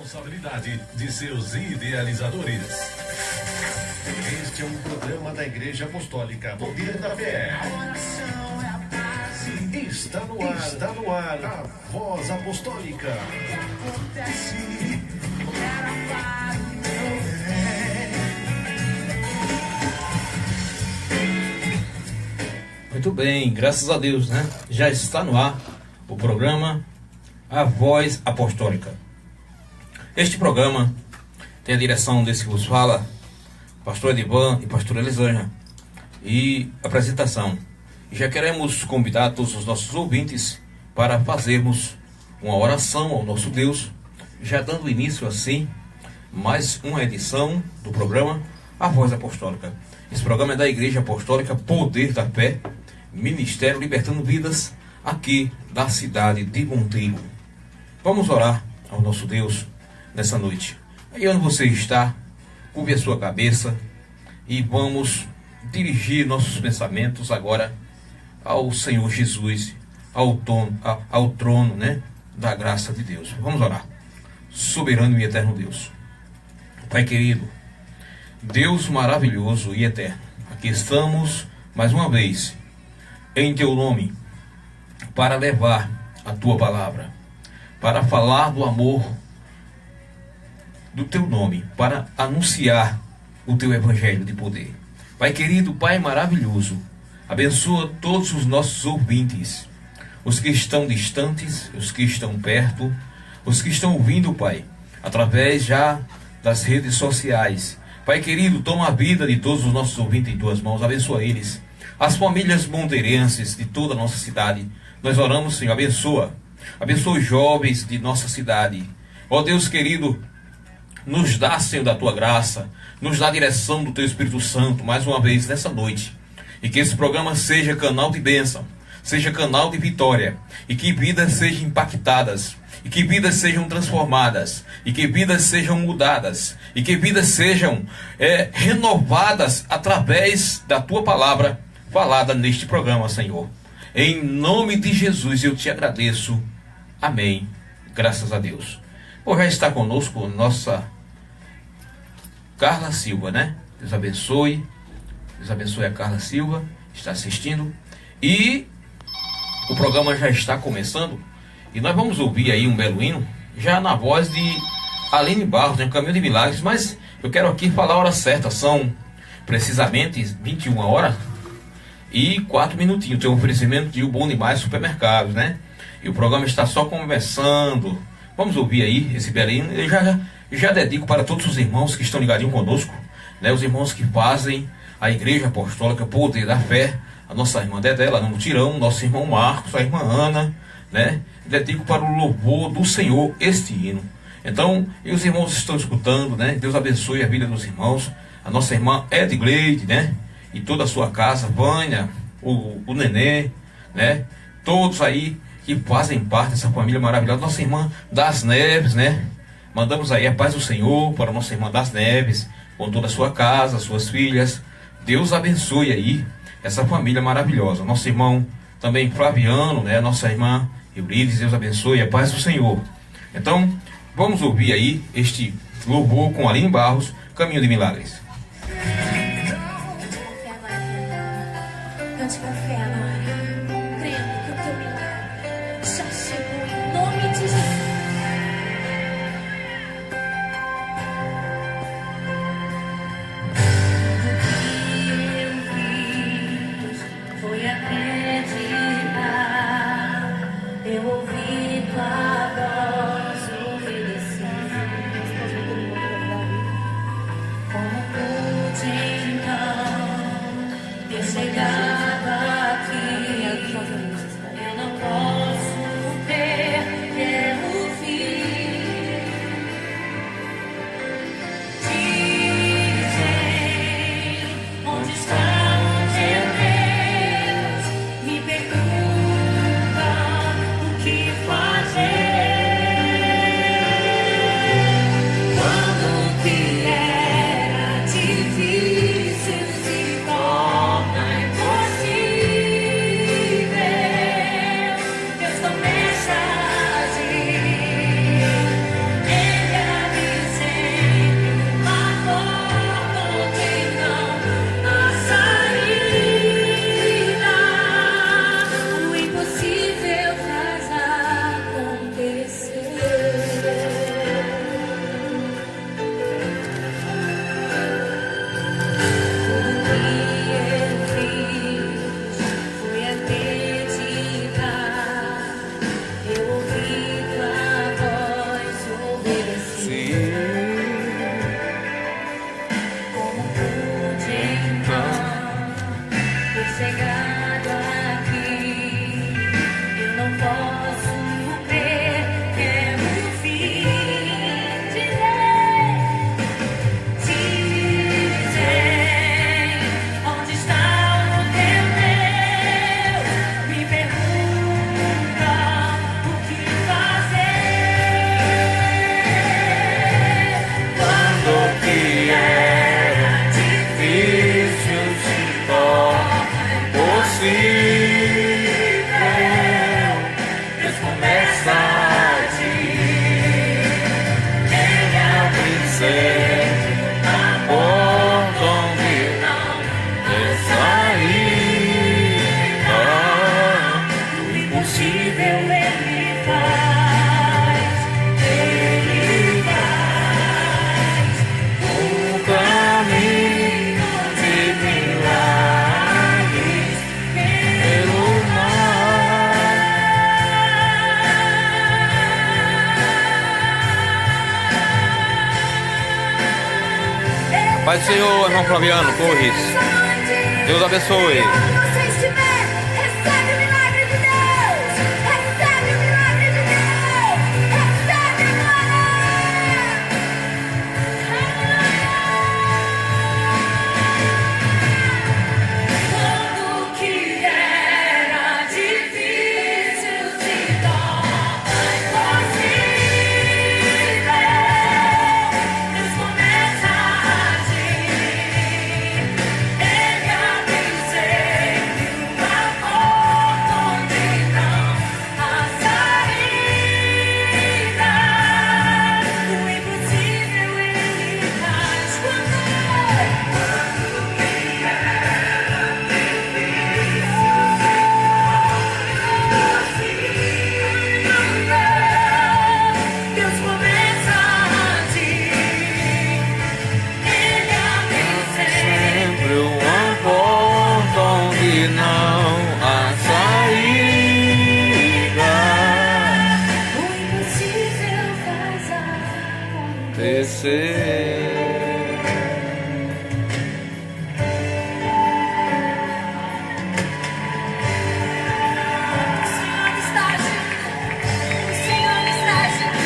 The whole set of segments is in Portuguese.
responsabilidade de seus idealizadores. Este é um programa da Igreja Apostólica Poder da Fé. Está no ar a Voz Apostólica. Muito bem, graças a Deus, né? Já está no ar o programa A Voz Apostólica. Este programa tem a direção desse que vos fala, pastor Edivan e pastor Elisângela, e apresentação. Já queremos convidar todos os nossos ouvintes para fazermos uma oração ao nosso Deus, já dando início assim mais uma edição do programa A Voz Apostólica. Esse programa é da Igreja Apostólica Poder da Fé, Ministério Libertando Vidas, aqui da cidade de Monteiro. Vamos orar ao nosso Deus nessa noite. Aí onde você está, curve a sua cabeça e vamos dirigir nossos pensamentos agora ao Senhor Jesus, ao trono, né, da graça de Deus. Vamos orar. Soberano e eterno Deus, Pai querido, Deus maravilhoso e eterno, aqui estamos mais uma vez em teu nome para levar a tua palavra, para falar do amor do teu nome, para anunciar o teu evangelho de poder. Pai querido, Pai maravilhoso, abençoa todos os nossos ouvintes, os que estão distantes, os que estão perto, os que estão ouvindo, Pai, através já das redes sociais. Pai querido, toma a vida de todos os nossos ouvintes em tuas mãos, abençoa eles, as famílias monteirenses de toda a nossa cidade. Nós oramos, Senhor, abençoa os jovens de nossa cidade. Ó Deus querido, nos dá, Senhor, da tua graça, nos dá a direção do teu Espírito Santo, mais uma vez, nessa noite. E que esse programa seja canal de bênção, seja canal de vitória, e que vidas sejam impactadas, e que vidas sejam transformadas, e que vidas sejam mudadas, e que vidas sejam renovadas através da tua palavra falada neste programa, Senhor. Em nome de Jesus eu te agradeço. Amém. Graças a Deus. Bom, já está conosco nossa Carla Silva, né? Deus abençoe. Deus abençoe a Carla Silva, está assistindo. E o programa já está começando. E nós vamos ouvir aí um belo hino, já na voz de Aline Barros, né? Caminho de Milagres. Mas eu quero aqui falar a hora certa. São precisamente 21 horas e 4 minutinhos. Tem um oferecimento de O Bom Demais Supermercados, né? E o programa está só começando. Vamos ouvir aí esse belo hino. Eu já dedico para todos os irmãos que estão ligadinhos conosco, né? Os irmãos que fazem a Igreja Apostólica Poder da Fé, a nossa irmã Dedé, lá no Mutirão, nosso irmão Marcos, a irmã Ana, né? Dedico para o louvor do Senhor este hino. Então, e os irmãos estão escutando, né? Deus abençoe a vida dos irmãos. A nossa irmã Edgleide, né? E toda a sua casa, Vânia, o Nenê, né? Todos aí que fazem parte dessa família maravilhosa. Nossa irmã Das Neves, né? Mandamos aí a paz do Senhor para a nossa irmã Das Neves, com toda a sua casa, suas filhas. Deus abençoe aí essa família maravilhosa. Nosso irmão também Flaviano, né? Nossa irmã Eurides, Deus abençoe, a paz do Senhor. Então, vamos ouvir aí este louvor com Aline Barros, Caminho de Milagres. Cante com fé agora, crendo que o teu milagre já chegou em nome de Jesus. Foi acreditar, eu ouvi tua voz, obedecer. Como pude então ter chegado aqui? Pai do Senhor, irmão Flaviano Torres. Deus abençoe. Você estiver, recebe o milagre de Deus. Recebe o milagre de Deus. Recebe agora. Quando que era difícil se torna impossível. Deus começa a agir. Ele abre sempre uma porta onde não há saída. O impossível ele faz quando Deus começa a agir. Ele abre sempre Sempre uma porta onde não há saída. o impossível faz Descer. O Senhor está agindo. O Senhor está agindo.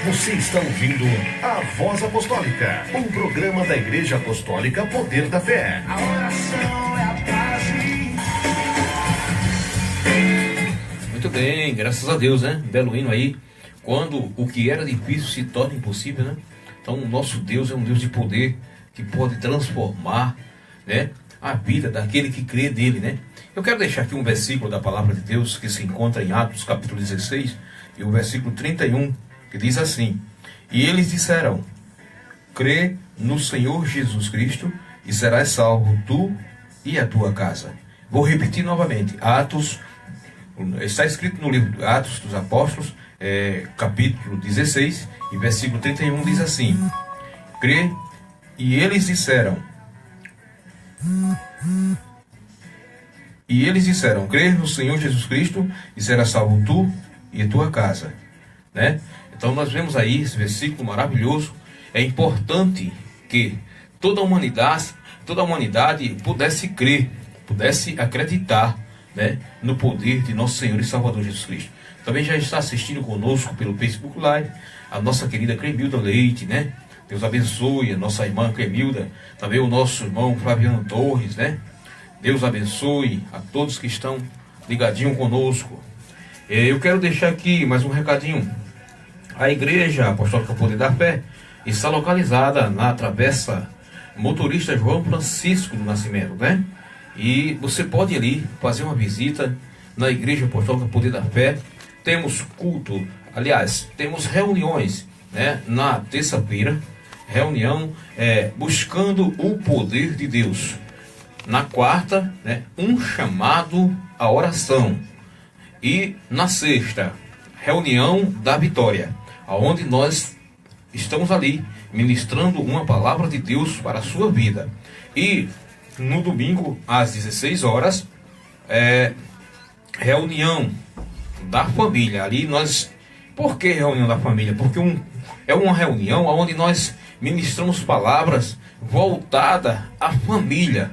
Você está ouvindo a Voz Apostólica, um programa da Igreja Apostólica Poder da Fé. A oração é a base. Muito bem, graças a Deus, né? Belo hino aí. Quando o que era difícil se torna impossível, né? Então, o nosso Deus é um Deus de poder que pode transformar, né, a vida daquele que crê nele, né? Eu quero deixar aqui um versículo da palavra de Deus que se encontra em Atos, capítulo 16, e o versículo 31, que diz assim: E eles disseram: Crê no Senhor Jesus Cristo e serás salvo tu e a tua casa. Vou repetir novamente. Atos, está escrito no livro Atos dos Apóstolos, capítulo 16 e versículo 31, diz assim: Crê, e eles disseram, crê no Senhor Jesus Cristo e serás salvo tu e a tua casa, né? Então nós vemos aí esse versículo maravilhoso. É importante que toda a humanidade pudesse crer, pudesse acreditar, né, no poder de nosso Senhor e Salvador Jesus Cristo. Também já está assistindo conosco pelo Facebook Live a nossa querida Clemilda Leite, né? Deus abençoe a nossa irmã Clemilda, também o nosso irmão Flaviano Torres, né? Deus abençoe a todos que estão ligadinhos conosco. Eu quero deixar aqui mais um recadinho. A Igreja Apostólica Poder da Fé está localizada na Travessa Motorista João Francisco do Nascimento, né? E você pode ir ali fazer uma visita na Igreja Apostólica Poder da Fé. Temos culto, aliás, temos reuniões, né, na terça-feira, reunião buscando o poder de Deus. Na quarta, né, um chamado à oração. E na sexta, reunião da vitória, onde nós estamos ali ministrando uma palavra de Deus para a sua vida. E no domingo, às 16 horas, reunião da família. Ali nós... Por que reunião da família? Porque é uma reunião onde nós ministramos palavras voltadas à família,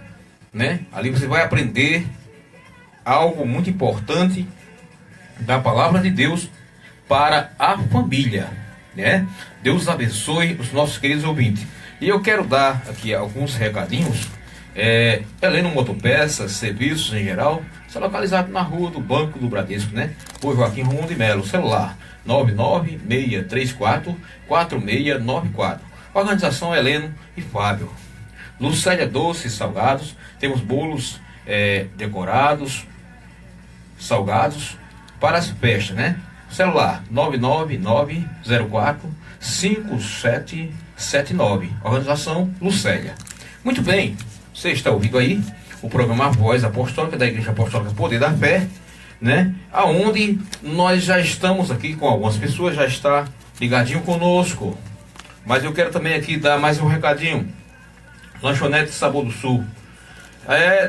né? Ali você vai aprender algo muito importante da palavra de Deus para a família, né? Deus abençoe os nossos queridos ouvintes. E eu quero dar aqui alguns recadinhos. Heleno Motopeças, serviços em geral, está localizado na rua do Banco do Bradesco, né? Por Joaquim Romão de Melo, celular 996344694. Organização Heleno e Fábio. Lucélia Doces Salgados, temos bolos decorados, salgados para as festas, né? Celular 999045779. Organização Lucélia. Muito bem, você está ouvindo aí o programa Voz Apostólica da Igreja Apostólica Poder da Fé, né? Aonde nós já estamos aqui com algumas pessoas, já está ligadinho conosco. Mas eu quero também aqui dar mais um recadinho. Lanchonete Sabor do Sul.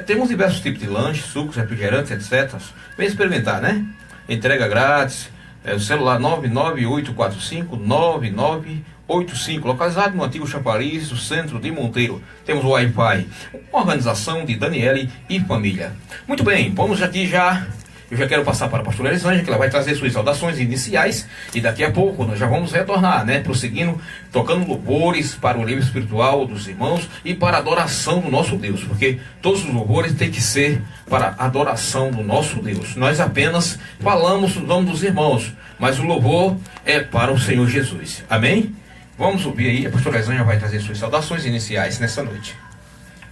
Temos diversos tipos de lanches, sucos, refrigerantes, etc. Vem experimentar, né? Entrega grátis. o celular 998459985, localizado no antigo Chapariz, do centro de Monteiro. Temos o Wi-Fi, organização de Daniele e família. Muito bem, vamos aqui já. Eu já quero passar para a pastora Elisângela, que ela vai trazer suas saudações iniciais, e daqui a pouco nós já vamos retornar, né, prosseguindo, tocando louvores para o livro espiritual dos irmãos e para a adoração do nosso Deus, porque todos os louvores têm que ser para a adoração do nosso Deus. Nós apenas falamos o nome dos irmãos, mas o louvor é para o Senhor Jesus. Amém? Vamos ouvir aí, a pastora Elisângela vai trazer suas saudações iniciais nessa noite.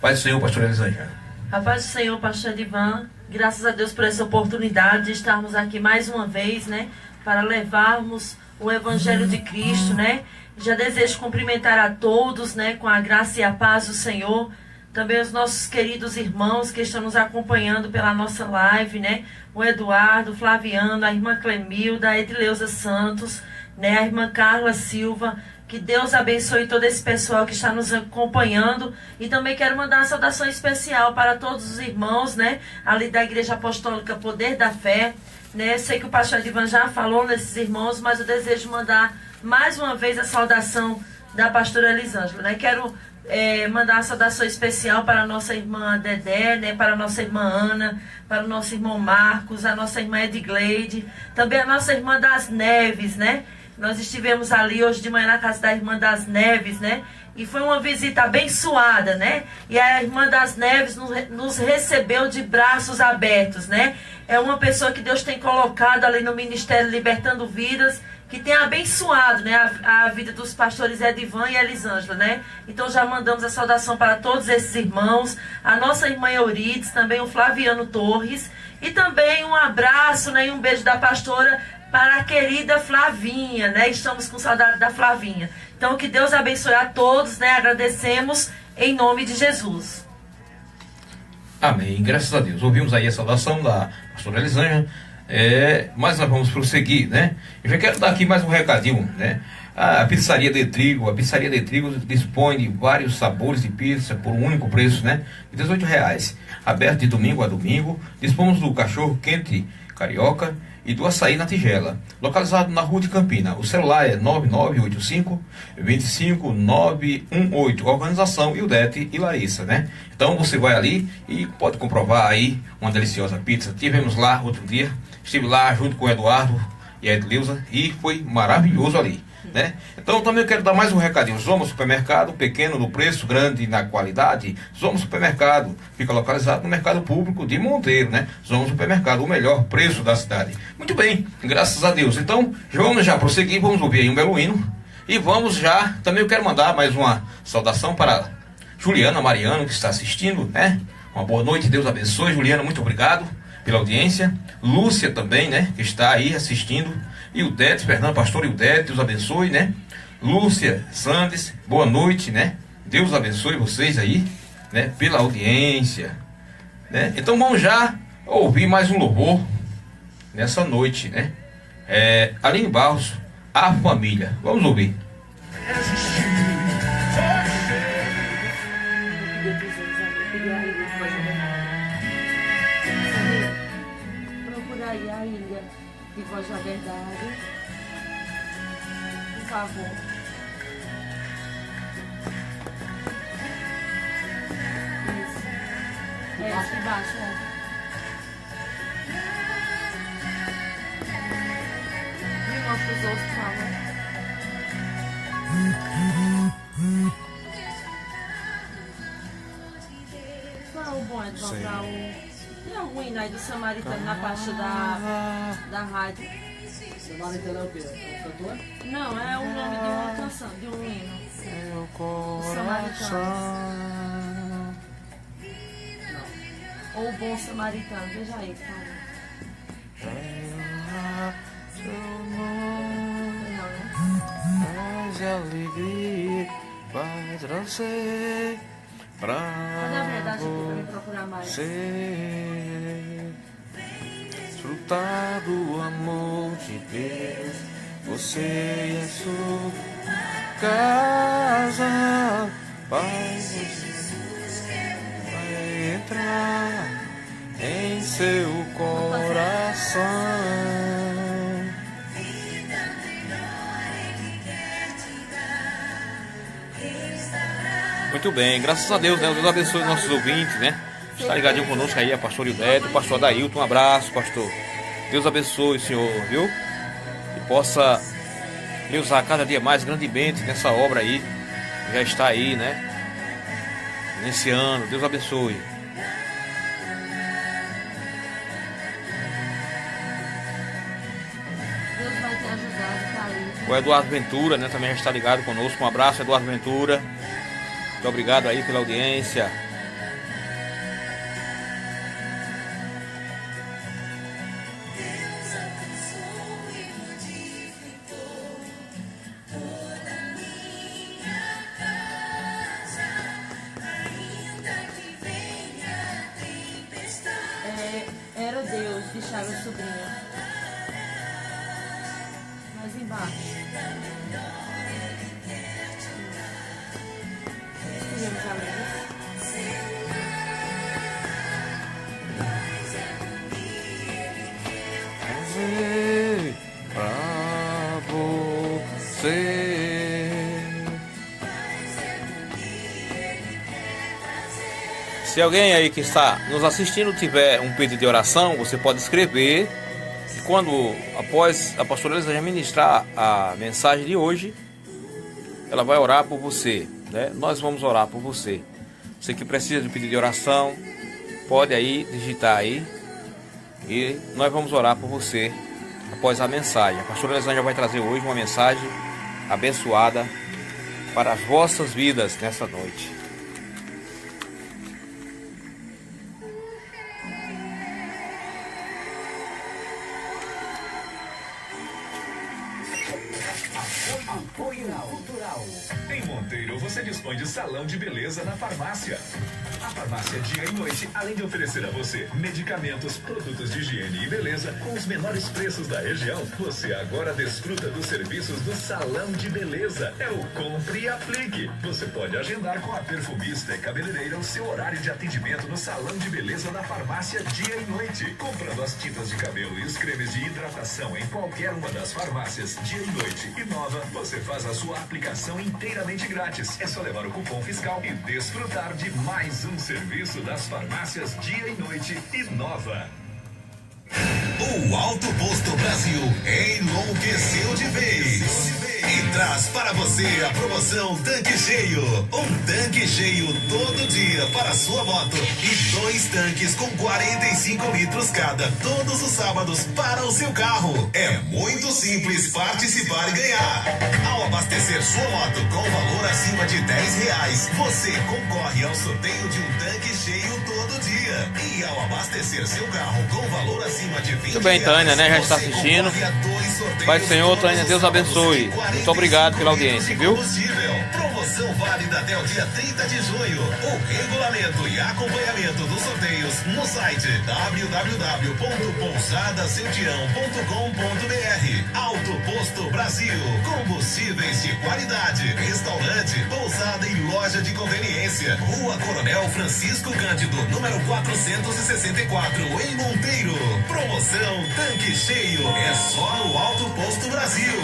Paz do Senhor, pastora Elisângela. A paz do Senhor, pastor Edivan. Graças a Deus por essa oportunidade de estarmos aqui mais uma vez, né, para levarmos o Evangelho de Cristo, né. Já desejo cumprimentar a todos, né, com a graça e a paz do Senhor. Também os nossos queridos irmãos que estão nos acompanhando pela nossa live, né, o Eduardo, o Flaviano, a irmã Clemilda, a Edileuza Santos, né, a irmã Carla Silva. Que Deus abençoe todo esse pessoal que está nos acompanhando. E também quero mandar uma saudação especial para todos os irmãos, né, ali da Igreja Apostólica Poder da Fé, né. Sei que o pastor Edivan já falou nesses irmãos, mas eu desejo mandar mais uma vez a saudação da pastora Elisângela, né. Quero mandar uma saudação especial para a nossa irmã Dedé, né, para a nossa irmã Ana, para o nosso irmão Marcos, a nossa irmã Edgleide, também a nossa irmã das Neves, né. Nós estivemos ali hoje de manhã na casa da Irmã das Neves, né? E foi uma visita abençoada, né? E a Irmã das Neves nos recebeu de braços abertos, né? É uma pessoa que Deus tem colocado ali no Ministério Libertando Vidas, que tem abençoado, né, a vida dos pastores Edivan e Elisângela, né? Então já mandamos a saudação para todos esses irmãos, a nossa irmã Eurides, também o Flaviano Torres, e também um abraço, né, e um beijo da pastora para a querida Flavinha, né? Estamos com saudade da Flavinha. Então, que Deus abençoe a todos, né? Agradecemos em nome de Jesus. Amém, graças a Deus. Ouvimos aí a saudação da pastora Elisângela, mas nós vamos prosseguir, né? Eu já quero dar aqui mais um recadinho, né? A Pizzaria de Trigo dispõe de vários sabores de pizza por um único preço, né? De R$18. Aberto de domingo a domingo. Dispomos do cachorro quente carioca e do açaí na tigela, localizado na Rua de Campina. O celular é 9985-25918, organização Ildete e Larissa, né? Então você vai ali e pode comprovar aí uma deliciosa pizza. Tivemos lá outro dia, estive lá junto com o Eduardo e a Edileuza e foi maravilhoso ali, né? Então também eu quero dar mais um recadinho. Zomo Supermercado, pequeno no preço, grande na qualidade. Zomo Supermercado fica localizado no Mercado Público de Monteiro, né? Zomo Supermercado, o melhor preço da cidade. Muito bem, graças a Deus. Então vamos já prosseguir, vamos ouvir aí um belo hino e vamos já, também eu quero mandar mais uma saudação para Juliana Mariano, que está assistindo, né? Uma boa noite, Deus abençoe. Juliana, muito obrigado pela audiência. Lúcia também, né, que está aí assistindo. E o Dete, Fernando, pastor Ildete, Deus abençoe, né? Lúcia Sandes, boa noite, né? Deus abençoe vocês aí, né? Pela audiência, né? Então vamos já ouvir mais um louvor nessa noite, né? Aline Barros, a família. Vamos ouvir. Procura aí a Ilha de Voz da Verdade, por favor. Isso. Aqui embaixo, Me mostra os outros, por favor. Qual é o bom, Edvan, para o... Tem algum hino aí do Samaritano na parte da rádio? Samaritano é o quê? É o cantor? Não, é o nome de uma canção, de um hino. Meu O Samaritano. Ou o Bom Samaritano, veja aí, por favor. Não, né? Paz e alegria vai trazer pra Cadê a verdade aqui pra me procurar mais? você. Desfrutar do amor de Deus, você e a sua casa. Paz vai entrar em seu coração. Muito bem, graças a Deus, né? Deus abençoe os nossos ouvintes, né? Está ligadinho conosco aí, a pastor Hildeto, o pastor Adailton, um abraço, pastor. Deus abençoe o senhor, viu? E possa lhe usar cada dia mais grandemente nessa obra aí, que já está aí, né? Nesse ano, Deus abençoe. Deus vai te ajudar, tá aí. O Eduardo Ventura, né? Também já está ligado conosco. Um abraço, Eduardo Ventura. Muito obrigado aí pela audiência. Era Deus de Chagas Sobrinha. Mais embaixo. Escolhemos a letra. Pra você. Se alguém aí que está nos assistindo tiver um pedido de oração, você pode escrever. E quando, após a pastora Elisa ministrar a mensagem de hoje, ela vai orar por você, né? Nós vamos orar por você. Você que precisa de pedido de oração, pode aí digitar aí. E nós vamos orar por você após a mensagem. A pastora Elisângela vai trazer hoje uma mensagem abençoada para as vossas vidas nessa noite. Apoio cultural. Em Monteiro, você dispõe de salão de beleza na farmácia. A farmácia dia e noite, além de oferecer a você medicamentos, produtos de higiene e beleza com os menores preços da região, você agora desfruta dos serviços do salão de beleza. É o Compre e Aplique. Você pode agendar com a perfumista e cabeleireira o seu horário de atendimento no salão de beleza da farmácia dia e noite. Comprando as tintas de cabelo e os cremes de hidratação em qualquer uma das farmácias dia e noite e Nova, você faz a sua aplicação inteiramente grátis. É só levar o cupom fiscal e desfrutar de mais um serviço das farmácias dia e noite e Nova. O Alto Posto Brasil enlouqueceu de vez e traz para você a promoção Tanque Cheio. Um tanque cheio todo dia para sua moto e 2 tanques com 45 litros cada todos os sábados para o seu carro. É muito simples participar e ganhar. Ao abastecer sua moto com valor acima de R$10, você concorre ao sorteio de um tanque cheio todo dia. E ao abastecer seu carro com valor acima de R$20, Muito bem, Tânia, né? Já está assistindo. Pai do Senhor, Tânia, Deus abençoe. Muito obrigado pela audiência, viu? Promoção válida até o dia 30 de junho. O regulamento e acompanhamento dos sorteios no site www.pousadaseudião.com.br. Alto Posto Brasil. Combustíveis de qualidade. Restaurante, pousada e loja de conveniência. Rua Coronel Francisco Cândido, número 464, em Monteiro. Promoção Tanque Cheio. É só no Alto Posto Brasil.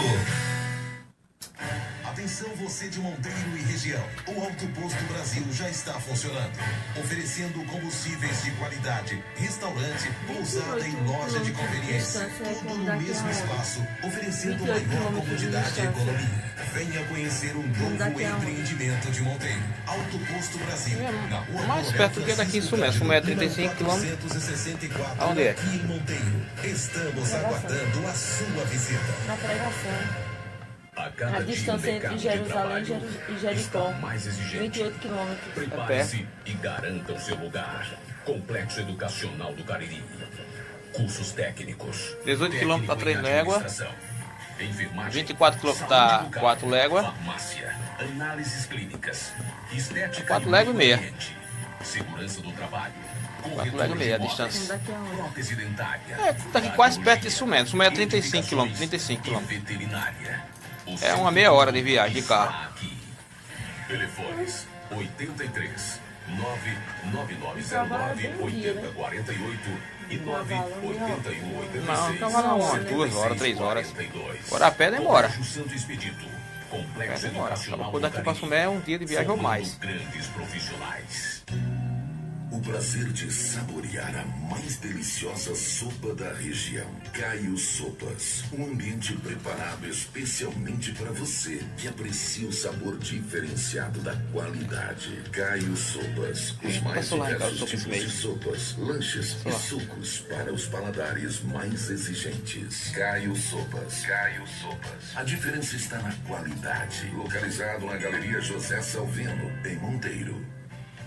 Atenção você de Monteiro e região. O Alto Posto Brasil já está funcionando, oferecendo combustíveis de qualidade, restaurante, pousada e loja de conveniência. Tudo no mesmo espaço, oferecendo maior comodidade e economia. Venha conhecer o novo empreendimento de Monteiro. Alto Posto Brasil. Na rua Mais perto do que daqui em Sumé. Sumé é 35 km. Aonde é? Aqui em Monteiro. Estamos aguardando a sua visita. Na pregação. A distância entre Jerusalém e Jericó, mais exigente. 28 quilômetros. Prepare-se e garanta o seu lugar. Complexo Educacional do Cariri. Cursos técnicos. 18 km da 3 léguas. Enfermagem, 24 km da 4 léguas. farmácia, análises clínicas, estética 4 léguas e meia. ambiente, segurança do trabalho, 4 léguas e meia a distância. Daqui a onde? prótese dentária, É, tá aqui quase perto de Sumé. Sumé é 35 km. 35 e km. veterinária. O É uma meia hora de viagem de carro. está aqui. Telefones 83 99909 8048 e 98186 Não, cavalo umas 2 horas, 3 horas. Agora a pé demora. Santo Expedito. Complexo Vai embora. Educacional Por daqui para Sumé é um dia de viagem ou mais. Grandes profissionais. O prazer de saborear a mais deliciosa sopa da região. Caio Sopas. Um ambiente preparado especialmente para você que aprecia o sabor diferenciado da qualidade. Caio Sopas. Os mais Passou lá, então, diversos tipos de sopas, lanches e sucos para os paladares mais exigentes. Caio Sopas. Caio Sopas. A diferença está na qualidade. Localizado na Galeria José Salvino, em Monteiro.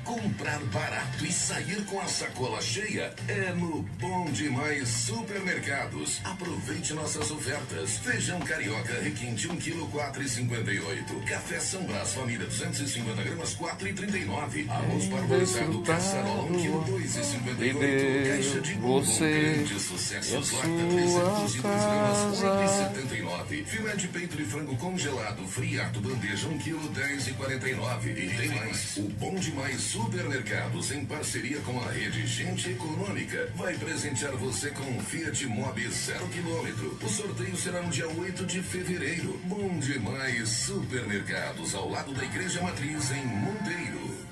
Comprar barato e sair com a sacola cheia é no Bom Demais Supermercados. Aproveite nossas ofertas. Feijão carioca requinte 1 kg 4,58. Café São Brás Família 250 gramas 4,39. Arroz parbolizado caçarola 1 kg 2,58. Caixa de bombom grande sucessos lata 302 gramas 8,79. Filé de peito de frango congelado friato bandeja 1 kg 10,49. E tem mais. O Bom Demais Supermercados, em parceria com a rede Gente Econômica, vai presentear você com um Fiat Mobi 0 km. O sorteio será no dia 8 de fevereiro. Bom Demais Supermercados, ao lado da Igreja Matriz, em Monteiro.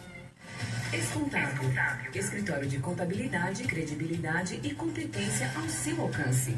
Escontábil. Escritório de contabilidade, credibilidade e competência ao seu alcance.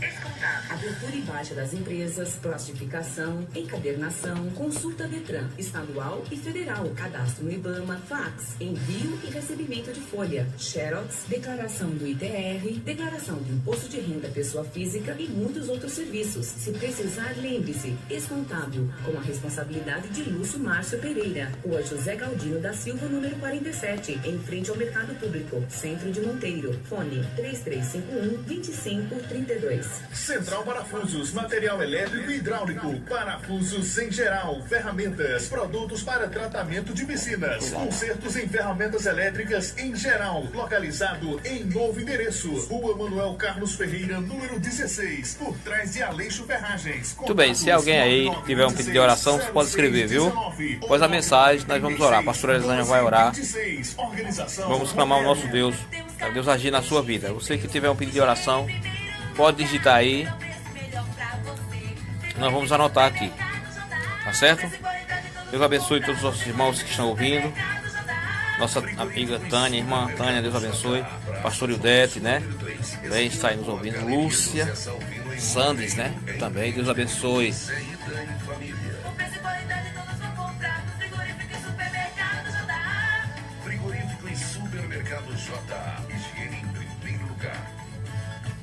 Abertura e baixa das empresas, plastificação, encadernação, consulta Detran, estadual e federal, cadastro no IBAMA, fax, envio e recebimento de folha, xerox, declaração do ITR, declaração de imposto de renda pessoa física e muitos outros serviços. Se precisar, lembre-se, Escontábil, com a responsabilidade de Lúcio Márcio Pereira, Rua José Galdino da Silva, número 47, em frente ao Mercado Público, Centro de Monteiro. Fone 3351-2532. Central Parafusos, material elétrico e hidráulico, parafusos em geral, ferramentas, produtos para tratamento de piscinas, consertos em ferramentas elétricas em geral, localizado em novo endereço, Rua Manuel Carlos Ferreira, número 16, por trás de Aleixo Ferragens. Muito bem, se alguém aí tiver um pedido de oração, você pode escrever, viu? Após a mensagem, nós vamos orar. A pastora Elisânia vai orar. Vamos clamar ao nosso Deus, para Deus agir na sua vida. Você que tiver um pedido de oração, pode digitar aí. Nós vamos anotar aqui. Tá certo? Deus abençoe todos os nossos irmãos que estão ouvindo. Nossa amiga Tânia, irmã Tânia, Deus abençoe. Pastor Ildete, né? Também está aí nos ouvindo. Lúcia, Sandres, né? Também, Deus abençoe. Supermercado J. Higiene em primeiro lugar.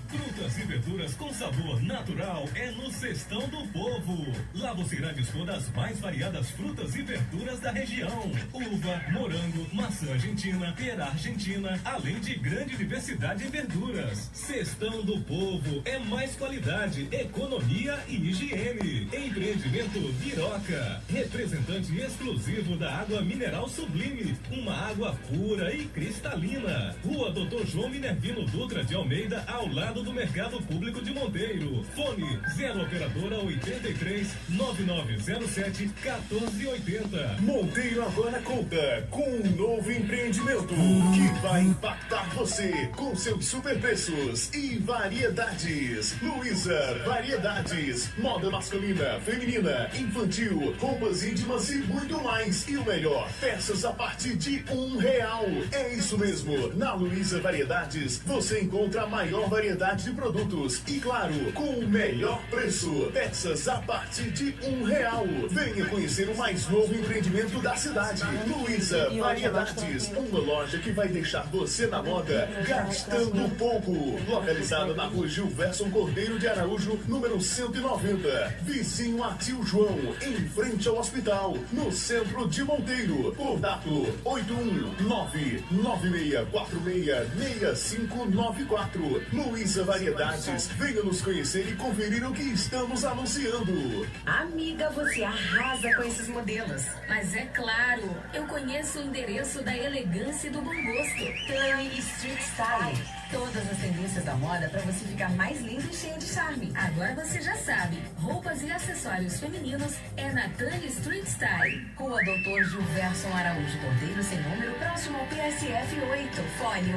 Frutas e verduras com sabor natural é no Cestão do Povo. Lá você irá dispor das mais variadas frutas e verduras da região. Uva, morango, maçã argentina, pera argentina, além de grande diversidade em verduras. Cestão do Povo é mais qualidade, economia e higiene. Empreendimento Viroca, representante exclusivo da água mineral Sublime, uma água pura e cristalina. Rua Dr. João Minervino Dutra de Almeida, ao lado do Mercado Público de Monteiro. Fone 0 operadora 83 9907 1480. Monteiro agora conta com um novo empreendimento que vai impactar você com seus super preços e variedades. Luiza Variedades, moda masculina, feminina, infantil, roupas íntimas e muito mais. E o melhor, peças a partir de R$1. É isso mesmo, na Luiza Variedades você encontra a maior variedade de produtos e, claro, com o melhor preço. Peças a partir de R$1. Venha conhecer o mais novo empreendimento da cidade. Luiza Variedades, uma loja que vai deixar você na moda gastando pouco. Localizada na rua Gilverson Cordeiro de Araújo, número 190, vizinho a Tio João, em frente ao hospital, no centro de Monteiro. Contato 819-9646-6594. Luiza Variedades, venha nos conhecer e conferir o que estamos anunciando. Amiga, você arrasa com esses modelos. Mas é claro, eu conheço o endereço da elegância e do bom gosto. Tani Street Style. Todas as tendências da moda para você ficar mais lindo e cheio de charme. Agora você já sabe, roupas e acessórios femininos é na Tani Street Style. Rua Doutor Gilverson Araújo Cordeiro, sem número, próximo ao PSF 8. Fone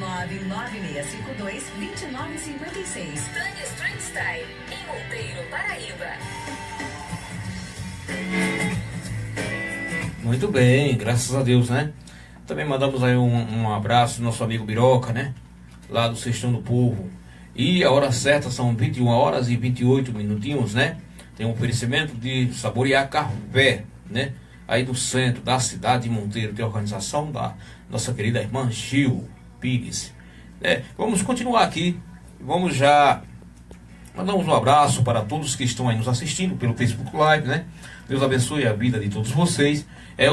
839-9652-2956. Tani Street Style, em Monteiro, Paraíba. Muito bem, graças a Deus, né? Também mandamos aí um abraço ao nosso amigo Biroca, né? Lá do Sextão do Povo. E a hora certa são 21 horas e 28 minutinhos, né? Tem um oferecimento de saborear café, né? Aí do centro da cidade de Monteiro, tem a organização da nossa querida irmã Gil Pires. Vamos continuar aqui. Vamos já mandamos um abraço para todos que estão aí nos assistindo pelo Facebook Live, né? Deus abençoe a vida de todos vocês.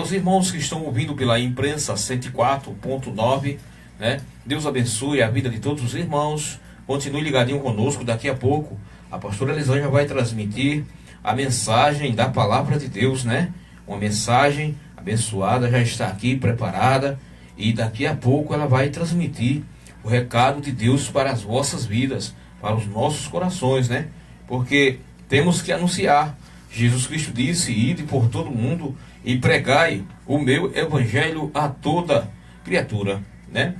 Os irmãos que estão ouvindo pela imprensa 104.9, né? Deus abençoe a vida de todos os irmãos. Continue ligadinho conosco. Daqui a pouco a pastora Elisângela vai transmitir a mensagem da palavra de Deus, né? Uma mensagem abençoada já está aqui preparada. E daqui a pouco ela vai transmitir o recado de Deus para as vossas vidas, para os nossos corações, né? Porque temos que anunciar. Jesus Cristo disse: ide por todo mundo e pregai o meu evangelho a toda criatura, né?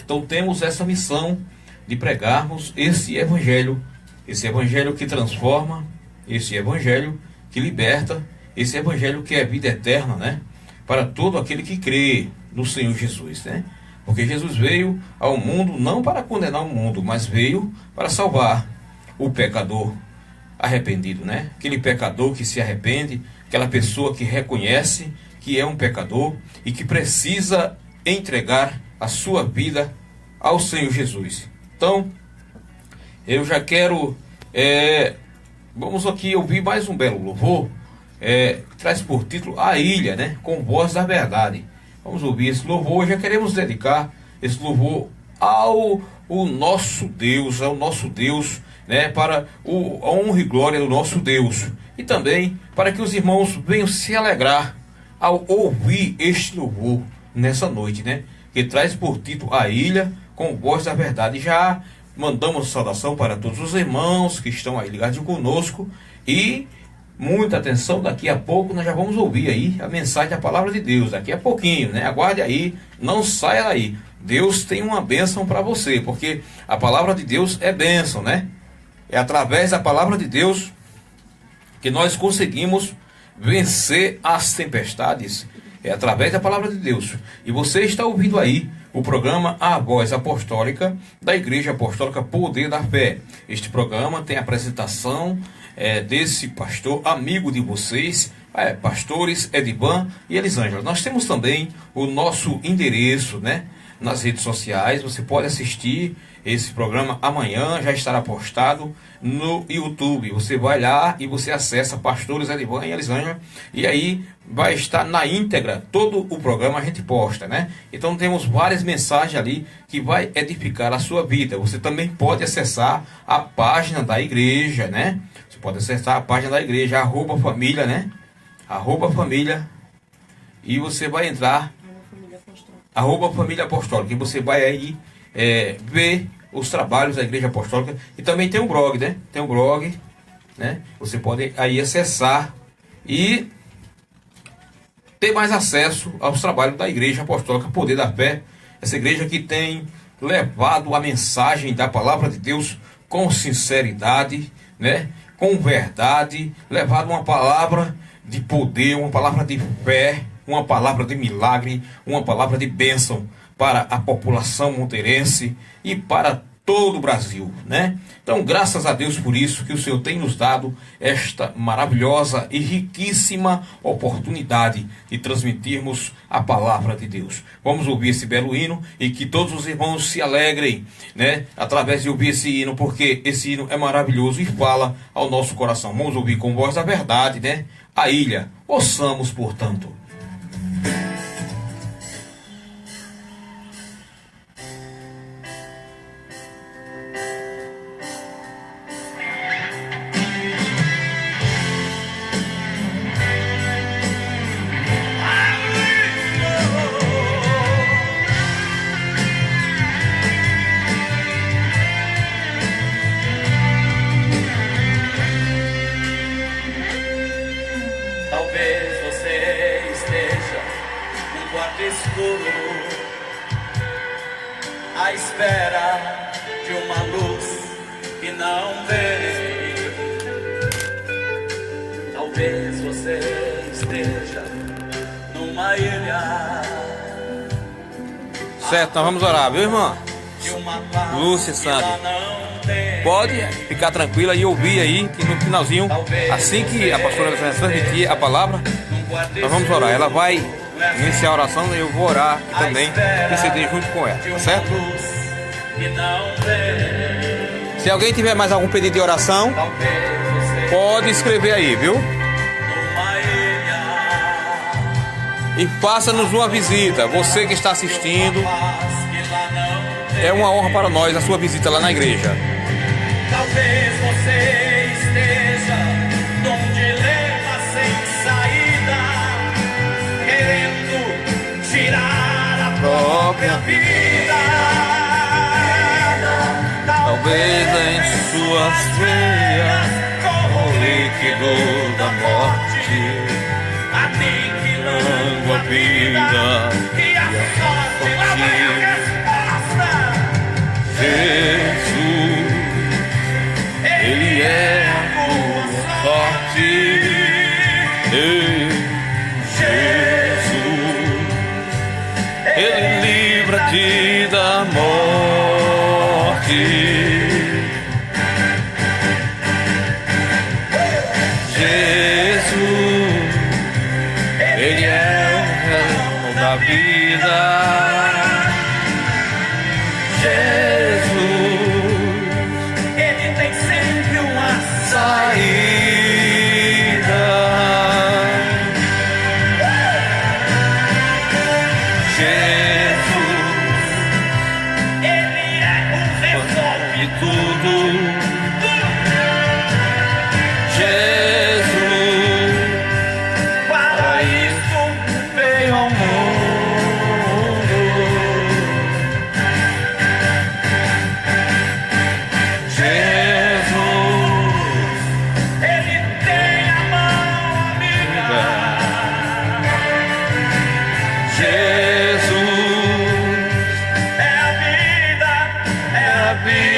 Então temos essa missão de pregarmos esse evangelho que transforma, esse evangelho que liberta, esse evangelho que é vida eterna, né? Para todo aquele que crê no Senhor Jesus, né? Porque Jesus veio ao mundo não para condenar o mundo, mas veio para salvar o pecador arrependido, né? Aquele pecador que se arrepende, aquela pessoa que reconhece que é um pecador e que precisa entregar a sua vida ao Senhor Jesus. Então, eu já quero, vamos aqui ouvir mais um belo louvor, traz por título A Ilha, né? Com voz da verdade. Vamos ouvir esse louvor. Já queremos dedicar esse louvor ao nosso Deus, né, para a honra e glória do nosso Deus. E também para que os irmãos venham se alegrar ao ouvir este louvor nessa noite, né? Que traz por título A Ilha, com voz da verdade. Já mandamos saudação para todos os irmãos que estão aí ligados conosco. E muita atenção, daqui a pouco nós já vamos ouvir aí a mensagem da palavra de Deus. Daqui a pouquinho, né? Aguarde aí, não saia daí. Deus tem uma bênção para você, porque a palavra de Deus é bênção, né? É através da palavra de Deus que nós conseguimos vencer as tempestades. É através da palavra de Deus. E você está ouvindo aí o programa A Voz Apostólica da Igreja Apostólica Poder da Fé. Este programa tem a apresentação desse pastor amigo de vocês, pastores Edivan e Elisângela. Nós temos também o nosso endereço, né, nas redes sociais. Você pode assistir esse programa amanhã, já estará postado no YouTube. Você vai lá e você acessa Pastores Edivan e Elisângela, e aí vai estar na íntegra todo o programa, a gente posta, né? Então temos várias mensagens ali que vai edificar a sua vida. Você também pode acessar a página da igreja, né? Você pode acessar a página da igreja, @família, né? @família, e você vai entrar @família apostólica, e você vai aí ver os trabalhos da Igreja Apostólica. E também tem um blog, né? Tem um blog, né? Você pode aí acessar e ter mais acesso aos trabalhos da Igreja Apostólica Poder da Fé. Essa igreja que tem levado a mensagem da palavra de Deus com sinceridade, né? Com verdade, levado uma palavra de poder, uma palavra de fé, uma palavra de milagre, uma palavra de bênção para a população monteirense e para todo o Brasil, né? Então, graças a Deus por isso que o Senhor tem nos dado esta maravilhosa e riquíssima oportunidade de transmitirmos a palavra de Deus. Vamos ouvir esse belo hino e que todos os irmãos se alegrem, né, através de ouvir esse hino, porque esse hino é maravilhoso e fala ao nosso coração. Vamos ouvir com voz da verdade, né? A ilha, ouçamos, portanto. À espera de uma luz que não vem. Talvez você esteja numa ilha. Certo, então vamos orar, viu, irmã? Lúcia Sandy, pode ficar tranquila e ouvir aí que no finalzinho, assim que a pastora vai transmitir a palavra, nós vamos orar. Ela vai iniciar a oração e eu vou orar também, interceder junto com ela, tá certo? Se alguém tiver mais algum pedido de oração, pode escrever aí, viu? E faça-nos uma visita. Você que está assistindo, é uma honra para nós a sua visita lá na igreja. Talvez você esteja num dilema sem saída, querendo tirar a própria vida. Talvez em suas veias o líquido da morte, aniquilando a vida e a sorte. Lá vai a resposta. Jesus, Ele é a tua sorte. Jesus, Ele livra-te da morte. Jesus, Ele é o rei da vida. Ele tem sempre uma Saída. Jesus, Ele é o resolve de tudo. Jesus, para isso veio ao mundo. Jesus, Ele tem a mão amiga. Jesus, É a vida, é a vida.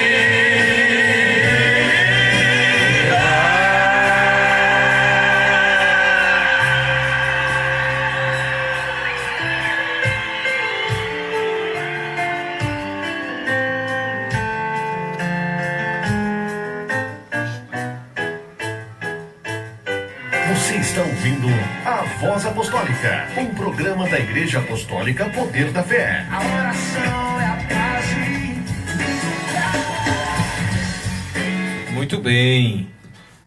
Você está ouvindo a Voz Apostólica, um programa da Igreja Apostólica Poder da Fé. A oração é a base. Muito bem.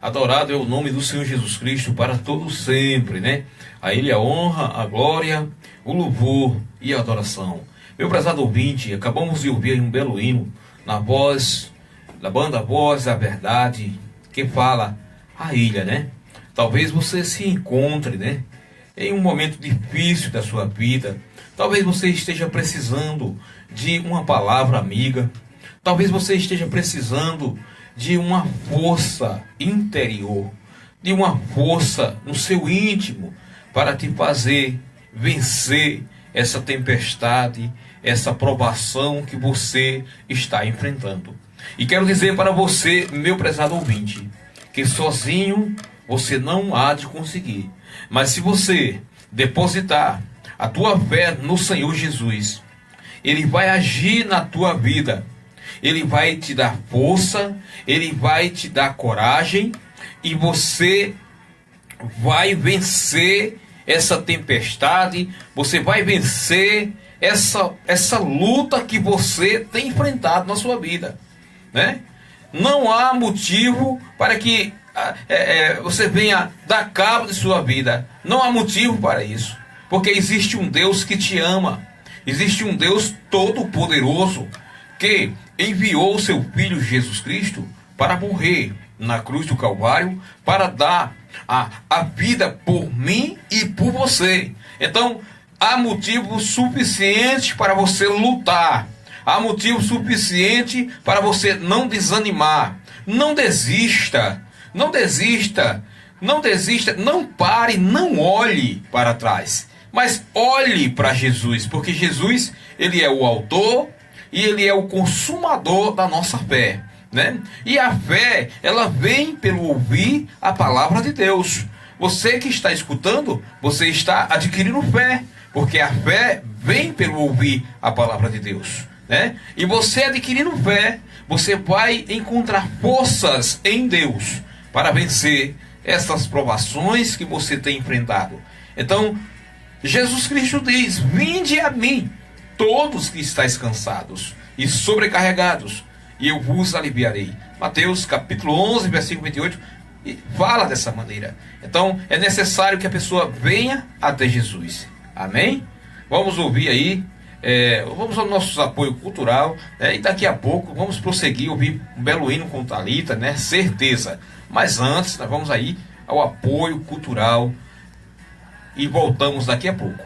Adorado é o nome do Senhor Jesus Cristo para todos sempre, né? A Ele a honra, a glória, o louvor e a adoração. Meu prezado ouvinte, acabamos de ouvir um belo hino na voz da banda Voz da Verdade, que fala a ilha, né? Talvez você se encontre, né, em um momento difícil da sua vida. Talvez você esteja precisando de uma palavra amiga. Talvez você esteja precisando de uma força interior, de uma força no seu íntimo para te fazer vencer essa tempestade, essa provação que você está enfrentando. E quero dizer para você, meu prezado ouvinte, que sozinho você não há de conseguir. Mas se você depositar a tua fé no Senhor Jesus, Ele vai agir na tua vida. Ele vai te dar força, Ele vai te dar coragem, e você vai vencer essa tempestade, você vai vencer essa luta que você tem enfrentado na sua vida, né? Não há motivo para que você venha dar cabo de sua vida. Não há motivo para isso, porque existe um Deus que te ama, existe um Deus todo-poderoso que enviou o seu Filho Jesus Cristo para morrer na cruz do Calvário, para dar a vida por mim e por você. Então, há motivo suficiente para você lutar. Há motivo suficiente para você não desanimar. Não desista. Não desista. Não desista. Não pare. Não olhe para trás. Mas olhe para Jesus. Porque Jesus, Ele é o autor e Ele é o consumador da nossa fé, né? E a fé, ela vem pelo ouvir a palavra de Deus. você que está escutando, você está adquirindo fé, porque a fé vem pelo ouvir a palavra de Deus, né? E você adquirindo fé, você vai encontrar forças em Deus para vencer essas provações que você tem enfrentado. Então, Jesus Cristo diz: vinde a mim, todos que estáis cansados e sobrecarregados, e eu vos aliviarei. Mateus capítulo 11, versículo 28, e fala dessa maneira. Então, é necessário que a pessoa venha até Jesus. Amém? Vamos ouvir aí, vamos ao nosso apoio cultural, e daqui a pouco vamos prosseguir, ouvir um belo hino com Thalita, né? Certeza. Mas antes, nós vamos aí ao apoio cultural e voltamos daqui a pouco.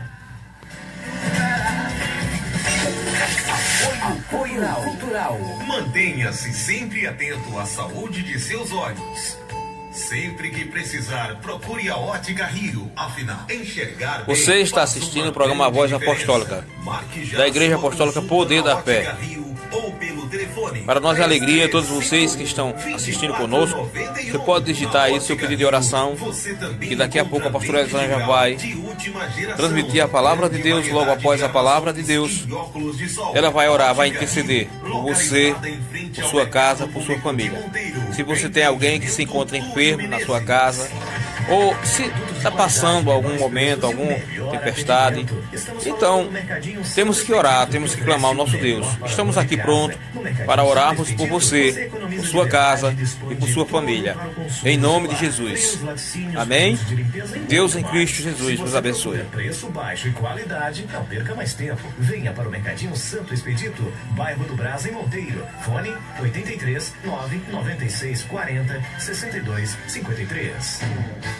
Apoio cultural. Mantenha-se sempre atento à saúde de seus olhos. Sempre que precisar, procure a Ótica Rio. Afinal, enxergar bem. Você está assistindo o programa Voz Apostólica da Igreja Apostólica Poder da Fé. Para nós é alegria, todos vocês que estão assistindo conosco, você pode digitar aí seu pedido de oração, que daqui a pouco a pastora Elisângela já vai transmitir a palavra de Deus. Logo após a palavra de Deus, ela vai orar, vai interceder por você, por sua casa, por sua família. Se você tem alguém que se encontra enfermo na sua casa, ou se está passando algum momento, alguma tempestade, então temos que orar, temos que clamar ao nosso Deus. Estamos aqui prontos para orarmos por você, por sua casa e por sua família, em nome de Jesus. Amém? Deus em Cristo Jesus nos abençoe. Preço baixo e qualidade, não perca mais tempo. Venha para o Mercadinho Santo Expedito, bairro do Brás, em Monteiro. Fone 83 996 40 62 53.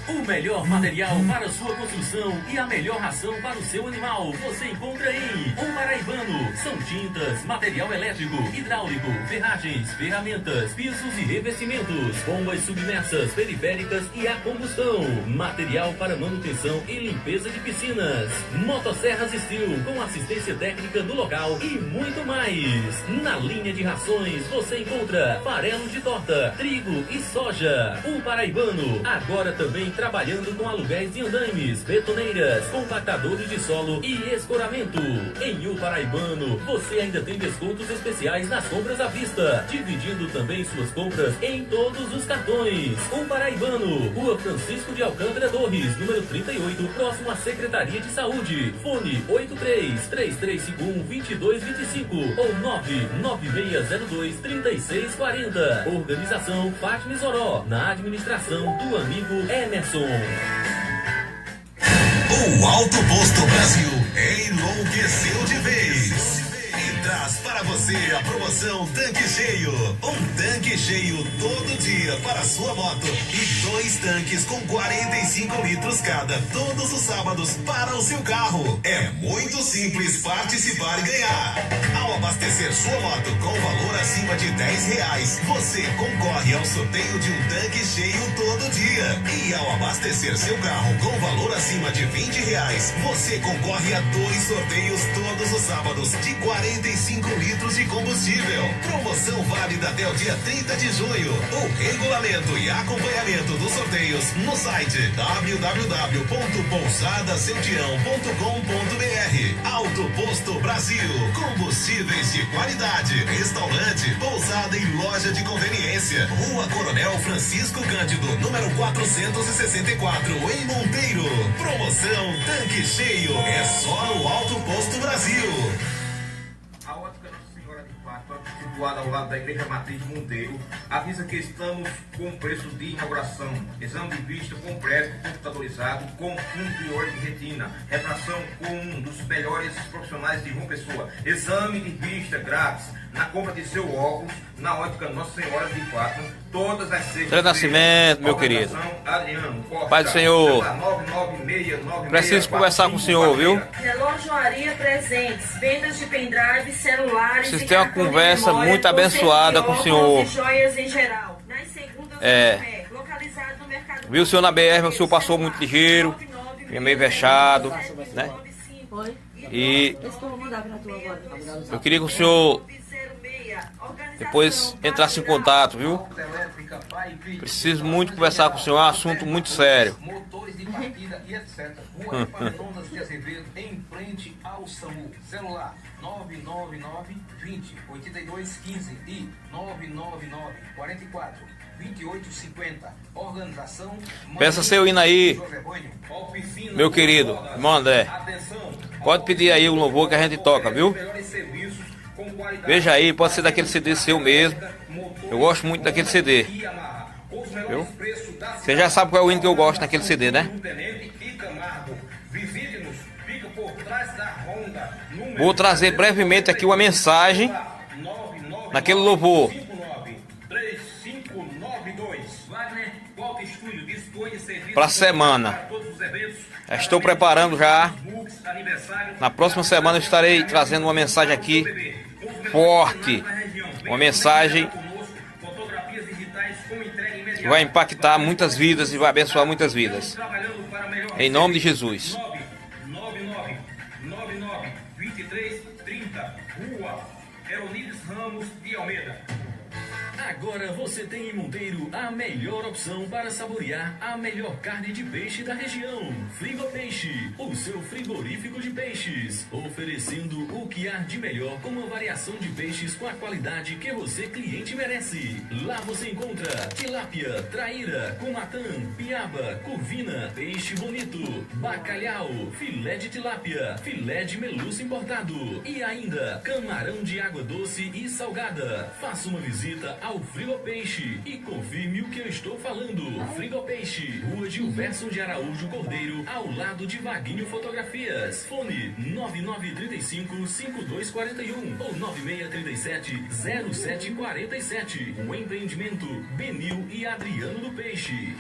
O melhor material para sua construção e a melhor ração para o seu animal você encontra em O Paraibano. São tintas, material elétrico, hidráulico, ferragens, ferramentas, pisos e revestimentos, bombas submersas, periféricas e a combustão, material para manutenção e limpeza de piscinas, motosserras Steel com assistência técnica do local e muito mais. Na linha de rações você encontra farelos de torta, trigo e soja. O Paraibano agora também trabalhando com aluguéis de andaimes, betoneiras, compactadores de solo e escoramento. Em O Paraibano você ainda tem descontos especiais nas compras à vista, dividindo também suas compras em todos os cartões. O Paraibano, Rua Francisco de Alcântara Torres, número 38, próximo à Secretaria de Saúde. Fone 83-3351-2225 ou 99602-3640. Organização Fátima Zoró, na administração do amigo Emerson. O Alto Posto Brasil enlouqueceu de vez. E traz para você a promoção Tanque Cheio. Um tanque cheio todo dia para sua moto. E 2 tanques com 45 litros cada, todos os sábados para o seu carro. É muito simples participar e ganhar. Ao abastecer sua moto com valor acima de R$10, você concorre ao sorteio de um tanque cheio todo dia. E ao abastecer seu carro com valor acima de R$20, você concorre a 2 sorteios todos os sábados de 45 litros de combustível. Promoção válida até o dia 30 de junho. O regulamento e acompanhamento dos sorteios no site www.pousadaseudião.com.br. Alto Posto Brasil, combustíveis de qualidade, restaurante, pousada e loja de conveniência. Rua Coronel Francisco Cândido, número 464, em Monteiro. Promoção Tanque Cheio é só no Alto Posto Brasil. A Ótica Nossa Senhora de Fátima, situada ao lado da Igreja Matriz de Monteiro, avisa que estamos com preço de inauguração. Exame de vista completo, computadorizado, com 1 prior de retina. Refração com um dos melhores profissionais de João Pessoa. Exame de vista grátis. Na compra de seu óculos, na Ótica Nossa Senhora de Fátima, todas as sextas. Seu Nascimento, meu querido. Pai do Senhor. Preciso conversar com o senhor, viu? Relojoaria Presentes, vendas de pendrive, celulares. Vocês têm uma conversa muito abençoada com o senhor. Joias em geral. Nas segundas localizado no mercado. Viu, o senhor na BR, o senhor passou muito ligeiro, vinha meio vexado, né? E eu queria que o senhor depois entrasse em contato, viu? Preciso muito conversar com o senhor, é um assunto muito sério. Motores de partida e etc. Rua Patronas de Azevedo, em frente ao SAMU. Celular 999 20 82 15 e 999 44 28 50. Organização. Peça seu hino aí, meu querido irmão André. Pode pedir aí o louvor que a gente toca, viu? Veja aí, pode ser daquele CD seu mesmo. Eu gosto muito daquele CD. Viu? Você já sabe qual é o hino que eu gosto naquele CD, né? Vou trazer brevemente aqui uma mensagem naquele louvor. Para a semana. Já estou preparando já. Na próxima semana eu estarei trazendo uma mensagem aqui forte. Uma mensagem que vai impactar muitas vidas e vai abençoar muitas vidas. Em nome de Jesus. 2330, Rua Eronides Ramos de Almeida. Agora você tem em Monteiro a melhor opção para saborear a melhor carne de peixe da região. Frigopeixe, o seu frigorífico de peixes, oferecendo o que há de melhor com uma variação de peixes com a qualidade que você, cliente, merece. Lá você encontra tilápia, traíra, cumatã, piaba, curvina, peixe bonito, bacalhau, filé de tilápia, filé de meluço importado e ainda camarão de água doce e salgada. Faça uma visita ao Frigopeixe e confirme o que eu estou falando. Frigopeixe, Rua Gilberson de Araújo Cordeiro, ao lado de Vaguinho Fotografias. Fone 9935-5241 ou 9637-0747. Um empreendimento Benil e Adriano do Peixe.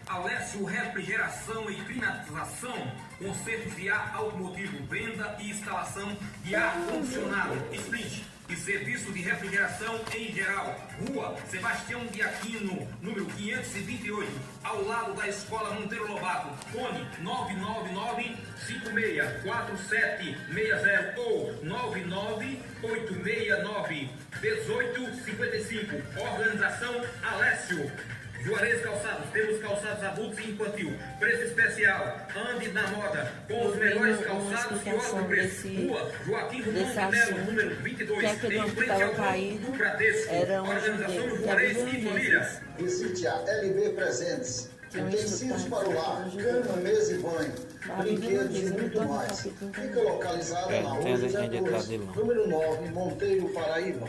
Alessio Refrigeração e Climatização, consertos de ar automotivo, venda e instalação de ar condicionado, Sprint e serviço de refrigeração em geral. Rua Sebastião de Aquino, número 528, ao lado da Escola Monteiro Lobato. Fone 999-564760 ou 99869-1855. Organização Alessio. Juarez Calçados, temos calçados adultos e infantil. Preço especial, ande na moda, com os melhores calçados e ótimo preço. Rua Joaquim Romão de Melo, número 22, em frente ao Banco Bradesco. Organização Juarez e Família. Visite a LB Presentes. Utensílios para o lar, cama, mesa e banho, brinquedos e muito mais. Fica localizada na rua José Cruz, número 9, Monteiro, Paraíba.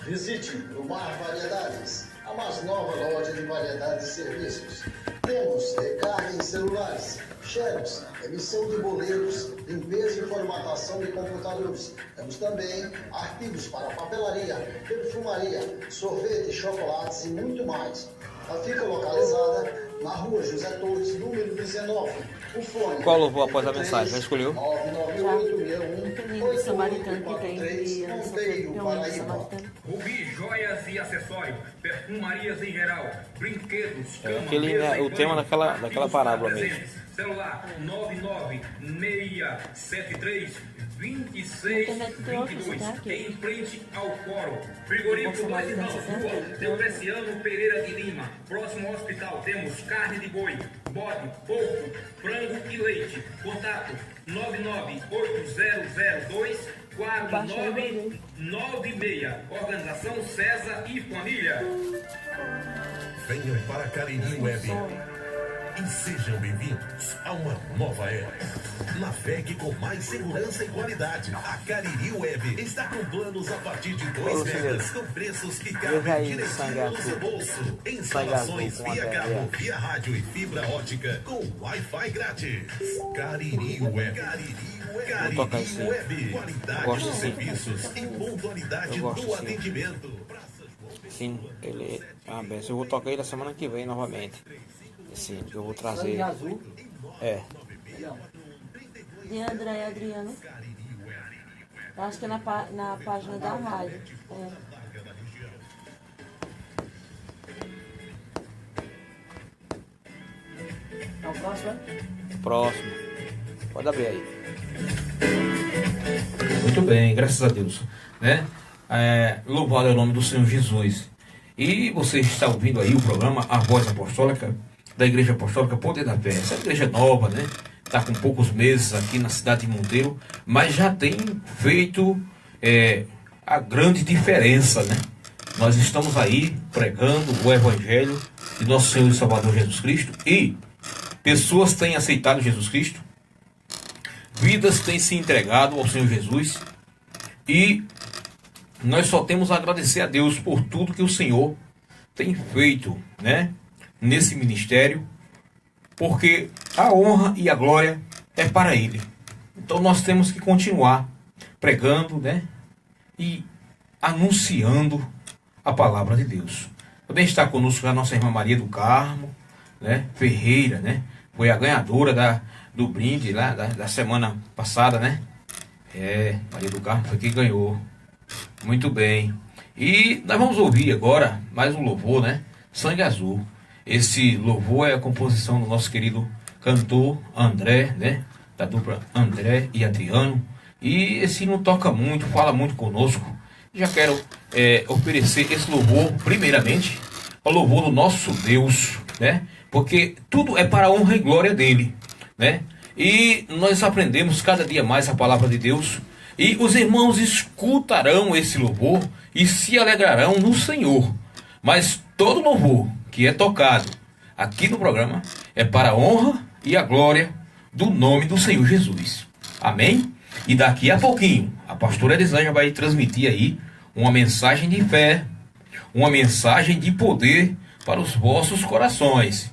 Visite o Mar Variedades, a mais nova loja de variedades e serviços. Temos recarga em celulares, xerox, emissão de boletos, limpeza e formatação de computadores. Temos também artigos para papelaria, perfumaria, sorvete, chocolates e muito mais. Ela fica localizada na rua José Torres, número 19. O fone. Qual louvor após a mensagem? Já escolheu? 99861 Samaritano que tem de Monteiro, Paraíba. Rubi, joias e acessórios, perfumarias em geral, brinquedos, É cama, aquele, mesa né, e o tema banho, daquela artigos parábola para mesmo. presentes. Celular 996732622 em frente ao Fórum. Frigorífico 2 Irmãos, Rua Deocleciano Pereira de Lima. Próximo ao hospital temos carne de boi, bode, porco, frango e leite. Contato 998024996. Organização César e Família. Venham para Cariri Web e sejam bem-vindos a uma nova era. Navegue com mais segurança e qualidade. A Cariri Web está com planos a partir de 2 megas, com preços que cabem direitinho no seu bolso. Instalações via cabo, via rádio e fibra ótica com Wi-Fi grátis. Cariri Web. Cariri Web. Qualidade nos serviços e pontualidade no atendimento. Sim, ele é uma benção. Eu vou tocar ele a semana que vem novamente. Sim, eu vou trazer. É. De André e Adriano. Acho que é na página da rádio. É. É o próximo, é? Próximo. Pode abrir aí. Muito bem, graças a Deus, né? Louvado é o nome do Senhor Jesus. E você está ouvindo aí o programa A Voz Apostólica da Igreja Apostólica Poder da Fé. Essa igreja é nova, né? Está com poucos meses aqui na cidade de Monteiro, mas já tem feito a grande diferença, né? Nós estamos aí pregando o Evangelho de nosso Senhor e Salvador Jesus Cristo, e pessoas têm aceitado Jesus Cristo, vidas têm se entregado ao Senhor Jesus, e nós só temos a agradecer a Deus por tudo que o Senhor tem feito, né, nesse ministério, porque a honra e a glória é para Ele. Então nós temos que continuar pregando, né, e anunciando a palavra de Deus. Também está conosco a nossa irmã Maria do Carmo, né, Ferreira, né, foi a ganhadora do brinde lá da semana passada, né? Maria do Carmo foi quem ganhou. Muito bem. E nós vamos ouvir agora mais um louvor, né? Sangue Azul. Esse louvor é a composição do nosso querido cantor André, né? Da dupla André e Adriano. E esse não toca muito, fala muito conosco. Já quero oferecer esse louvor, primeiramente, ao louvor do nosso Deus, né? Porque tudo é para a honra e glória dele, né? E nós aprendemos cada dia mais a palavra de Deus. E os irmãos escutarão esse louvor e se alegrarão no Senhor. Mas todo louvor que é tocado aqui no programa é para a honra e a glória do nome do Senhor Jesus. Amém? E daqui a pouquinho, a pastora Elisângela vai transmitir aí uma mensagem de fé, uma mensagem de poder para os vossos corações,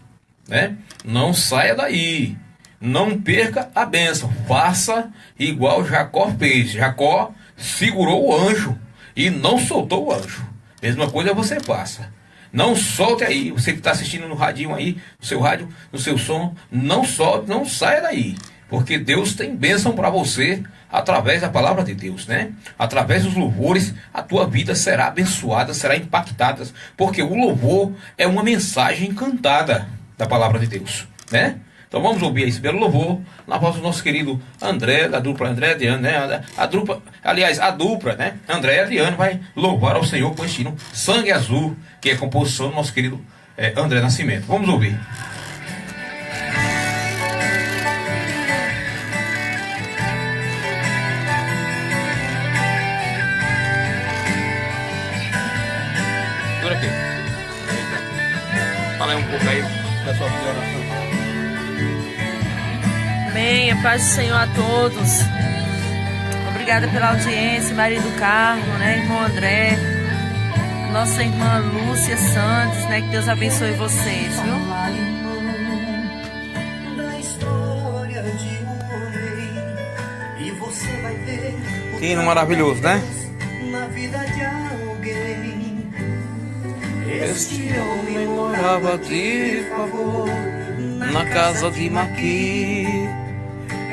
né? Não saia daí, não perca a bênção, faça igual Jacó fez. Jacó segurou o anjo e não soltou o anjo. Mesma coisa você faça. Não solte aí, você que está assistindo no radinho aí, no seu rádio, no seu som, não solte, não saia daí, porque Deus tem bênção para você através da palavra de Deus, né? Através dos louvores, a tua vida será abençoada, será impactada, porque o louvor é uma mensagem cantada da palavra de Deus, né? Então vamos ouvir esse belo louvor na voz do nosso querido André, da dupla André e Adriano, né? A dupla, né? André e Adriano vai louvar ao Senhor com o estilo Sangue Azul, que é a composição do nosso querido André Nascimento. Vamos ouvir. Segura aqui. Fala aí um pouco aí da sua oração. Amém, a paz do Senhor a todos. Obrigada pela audiência, Maria do Carmo, né, irmão André, nossa irmã Lúcia Santos, né, que Deus abençoe vocês, viu? Que hino maravilhoso, né? Na vida de alguém, este homem morava de favor na casa de Maqui,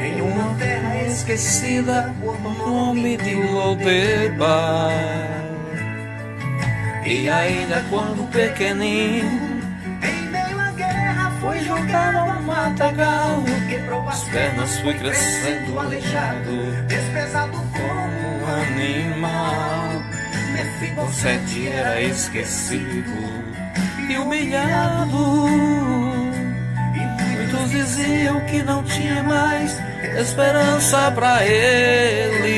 em uma terra esquecida por nome de Lodebar. E ainda quando pequenino, em meio à guerra, foi jogado ao matagal. Quebrou as pernas, foi crescendo aleijado, despesado como um animal. Mefibosete era esquecido e humilhado. Muitos diziam que não tinha mais esperança para ele,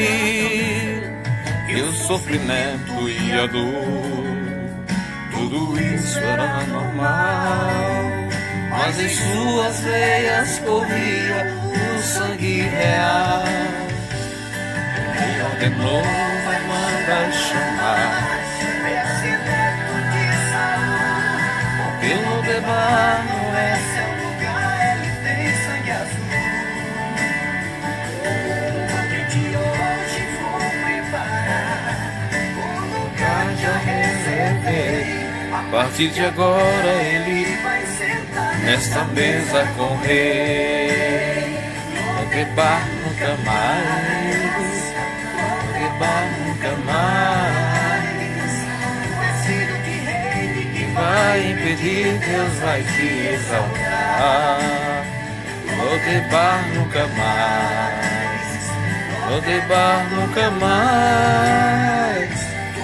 e o sofrimento e a dor, tudo isso era normal, mas em suas veias corria o sangue real. E ordenou, vai mandar chamar esse neto de Saul, porque Lodebar não é seu lugar, ele tem sangue azul. De hoje vou preparar o lugar, já reservei. A partir de agora ele vai sentar nesta mesa com o rei. Lodebar nunca mais, Lodebar nunca mais. Tu és filho de rei, que vai impedir, Deus vai te exaltar. Lodebar nunca mais, Lodebar nunca mais. Tu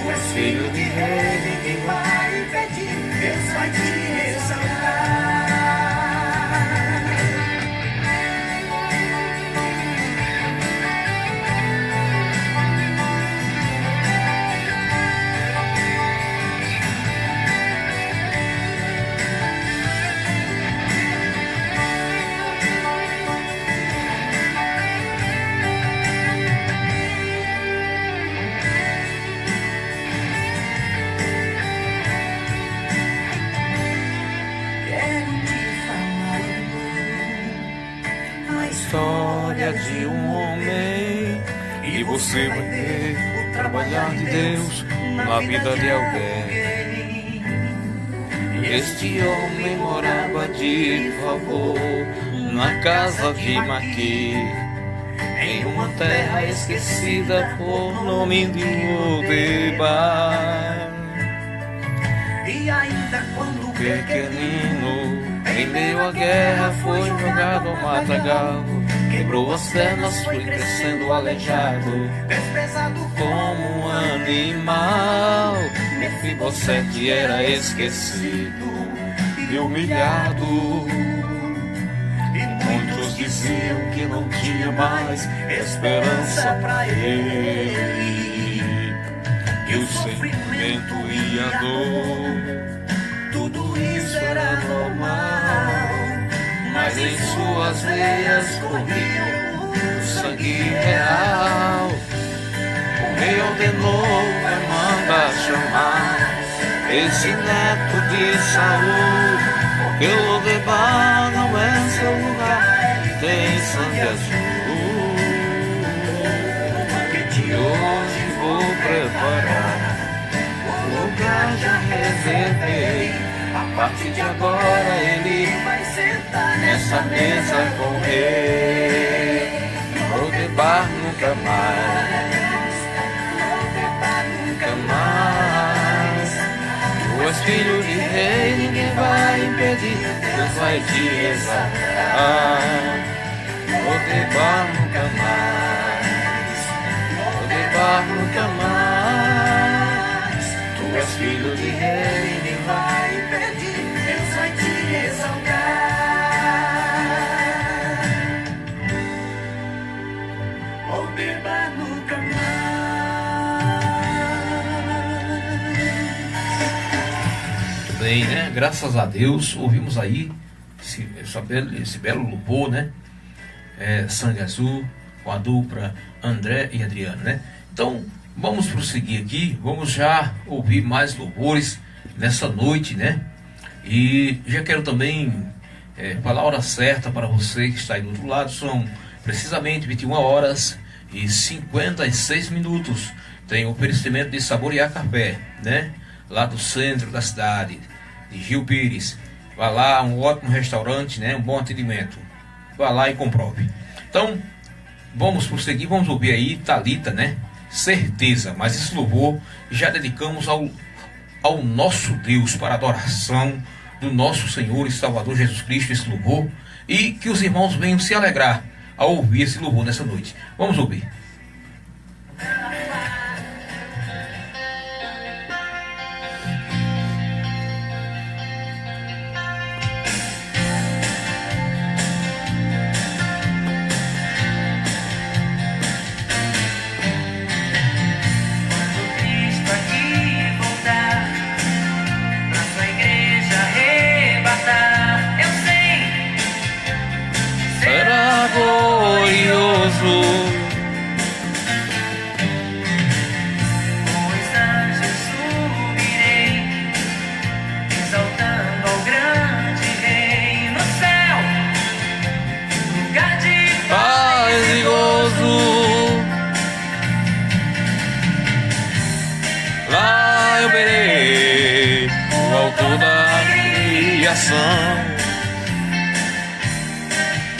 migalha de um homem, e você vai ver o trabalhar de Deus na vida de alguém. Este homem morava de favor na casa de Maqui, em uma terra esquecida por nome de Lodebar. E ainda quando pequenino, em meio à guerra, foi jogado ao matagal. Quebrou as pernas, foi crescendo aleijado, desprezado como um animal. Mefibosete era esquecido e humilhado, e muitos diziam que não tinha mais esperança pra ele. E o sofrimento e a dor, tudo isso era normal, mas em suas veias corria o sangue real. O rei ordenou e manda chamar esse neto de Saul, porque Lodebar não é seu lugar, tem sangue azul. E hoje vou preparar o lugar, já reservei. A partir de agora ele vai sentar nessa mesa com o rei. Lodebar nunca mais, Lodebar nunca mais. Tu és filho de rei, ninguém vai impedir, Deus vai te exaltar. Lodebar nunca mais, Lodebar nunca mais. Tu és filho de rei, ninguém vai impedir, Deus vai te exaltar. Lodebar nunca mais. Bem, né? Graças a Deus, ouvimos aí esse belo louvor, né? Sangue Azul, com a dupla André e Adriano, né? Então, vamos prosseguir aqui, vamos já ouvir mais louvores nessa noite, né? E já quero também falar a hora certa para você que está aí do outro lado. São precisamente 21 horas e 56 minutos. Tem o oferecimento de Saborear Café, né? Lá do centro da cidade de Rio Pires. Vá lá, um ótimo restaurante, né? Um bom atendimento. Vá lá e comprove. Então, vamos prosseguir, vamos ouvir aí Thalita, né? Certeza, mas esse louvor já dedicamos ao nosso Deus, para a adoração do nosso Senhor e Salvador Jesus Cristo, esse louvor, e que os irmãos venham se alegrar ao ouvir esse louvor nessa noite. Vamos ouvir. Será glorioso, com os anjos subirei, exaltando ao grande rei no céu, lugar de paz e gozo. Lá eu verei o autor da criação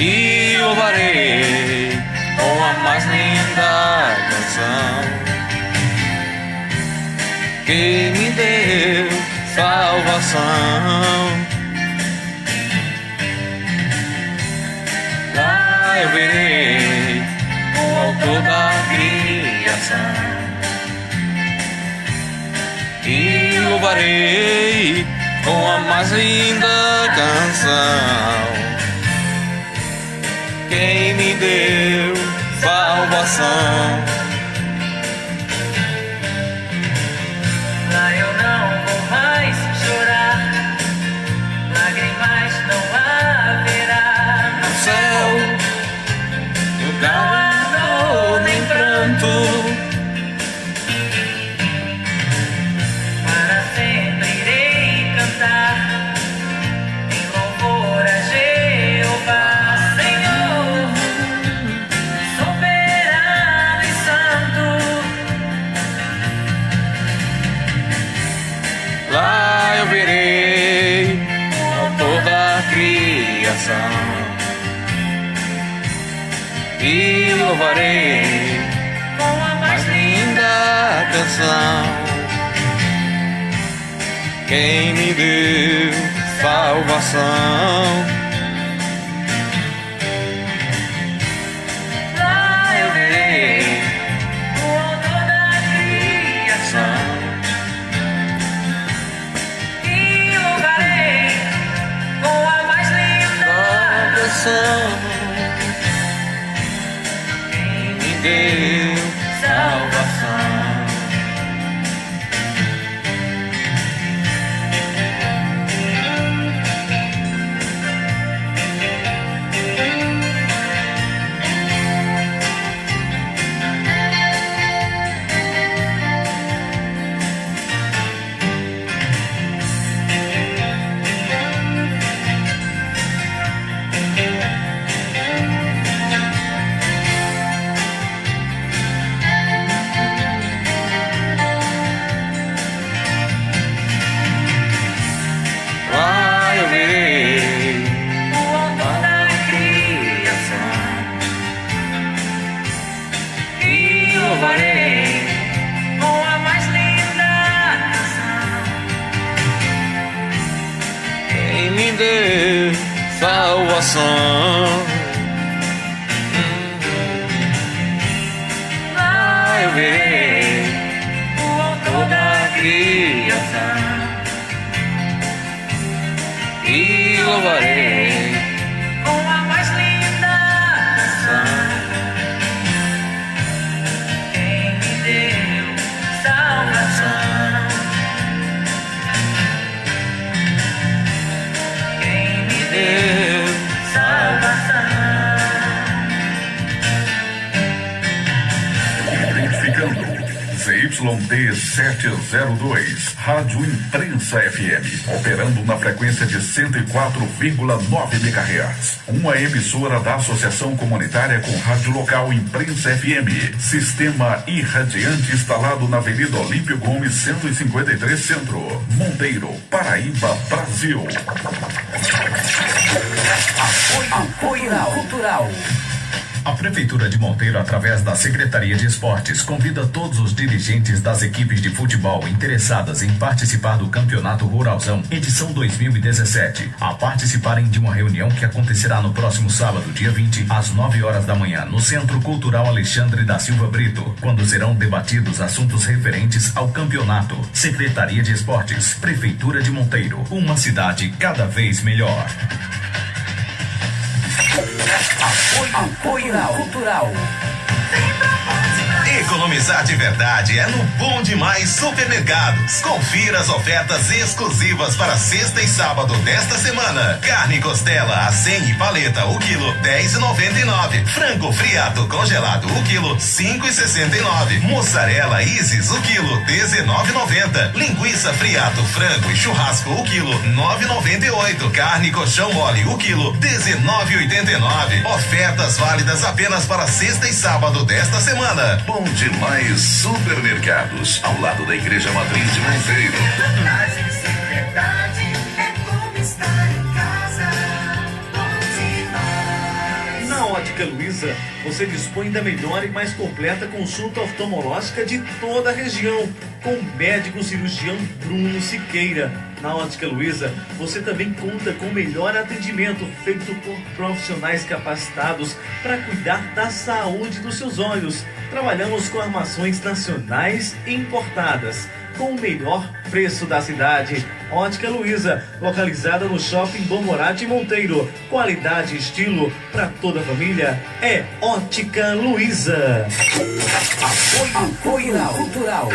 e louvarei com a mais linda canção que me deu salvação. Lá eu verei o autor da criação e louvarei com a mais linda canção quem me deu salvação. lá eu não vou mais chorar, lágrimas não haverá No céu não há dor nem pranto, para sempre irei cantar em louvor a Jesus. salvação. Quem me deu salvação. Lá eu verei o autor da criação e louvarei com a mais linda canção. Quem me deu salvação. Salvação. Lá eu verei o autor da criação e louvarei com a mais linda canção. Quem me deu salvação. Quem me deu Identificando ZYD 702, Rádio Imprensa FM, operando na frequência de 104,9 MHz. Uma emissora da Associação Comunitária com Rádio Local Imprensa FM. Sistema irradiante instalado na Avenida Olímpio Gomes, 153 Centro, Monteiro, Paraíba, Brasil. Apoio cultural. A Prefeitura de Monteiro, através da Secretaria de Esportes, convida todos os dirigentes das equipes de futebol interessadas em participar do Campeonato Ruralzão, edição 2017, a participarem de uma reunião que acontecerá no próximo sábado, dia 20, às 9 horas da manhã, no Centro Cultural Alexandre da Silva Brito, quando serão debatidos assuntos referentes ao campeonato. Secretaria de Esportes, Prefeitura de Monteiro, uma cidade cada vez melhor. Apoio cultural. Economizar de verdade é no Bom Demais Supermercados. Confira as ofertas exclusivas para sexta e sábado desta semana. Carne costela a 100 e paleta o quilo, R$10,99. Frango friato congelado o quilo, R$5,69. Mussarela Isis o quilo, R$19,90. Linguiça friato frango e churrasco o quilo, R$9,98. Carne colchão mole o quilo, R$19,89. Ofertas válidas apenas para sexta e sábado desta semana. Bom Demais Supermercados, ao lado da Igreja Matriz de Monteiro. Vantagens sem verdade é como estar em casa. Bom demais. Na Ótica Luiza, você dispõe da melhor e mais completa consulta oftalmológica de toda a região, com o médico cirurgião Bruno Siqueira. Na Ótica Luiza, você também conta com o melhor atendimento feito por profissionais capacitados para cuidar da saúde dos seus olhos. Trabalhamos com armações nacionais e importadas, com o melhor preço da cidade. Ótica Luiza, localizada no Shopping Bom Morato em Monteiro. Qualidade e estilo para toda a família é Ótica Luiza. Apoio cultural.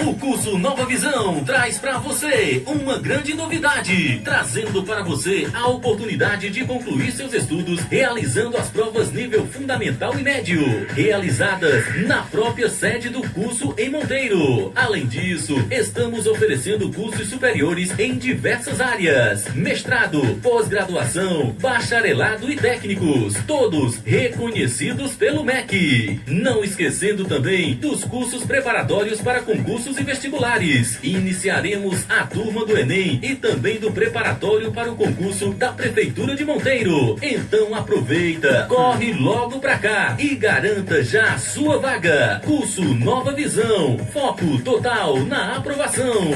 O curso Nova Visão traz para você uma grande novidade, trazendo para você a oportunidade de concluir seus estudos realizando as provas nível fundamental e médio, realizadas na própria sede do curso em Monteiro. Além disso, estamos oferecendo cursos superiores em diversas áreas: mestrado, pós-graduação, bacharelado e técnicos, todos reconhecidos pelo MEC. Não esquecendo também dos cursos preparatórios para concursos concursos e vestibulares. Iniciaremos a turma do Enem e também do preparatório para o concurso da Prefeitura de Monteiro. Então aproveita, corre logo pra cá e garanta já a sua vaga. Curso Nova Visão, foco total na aprovação.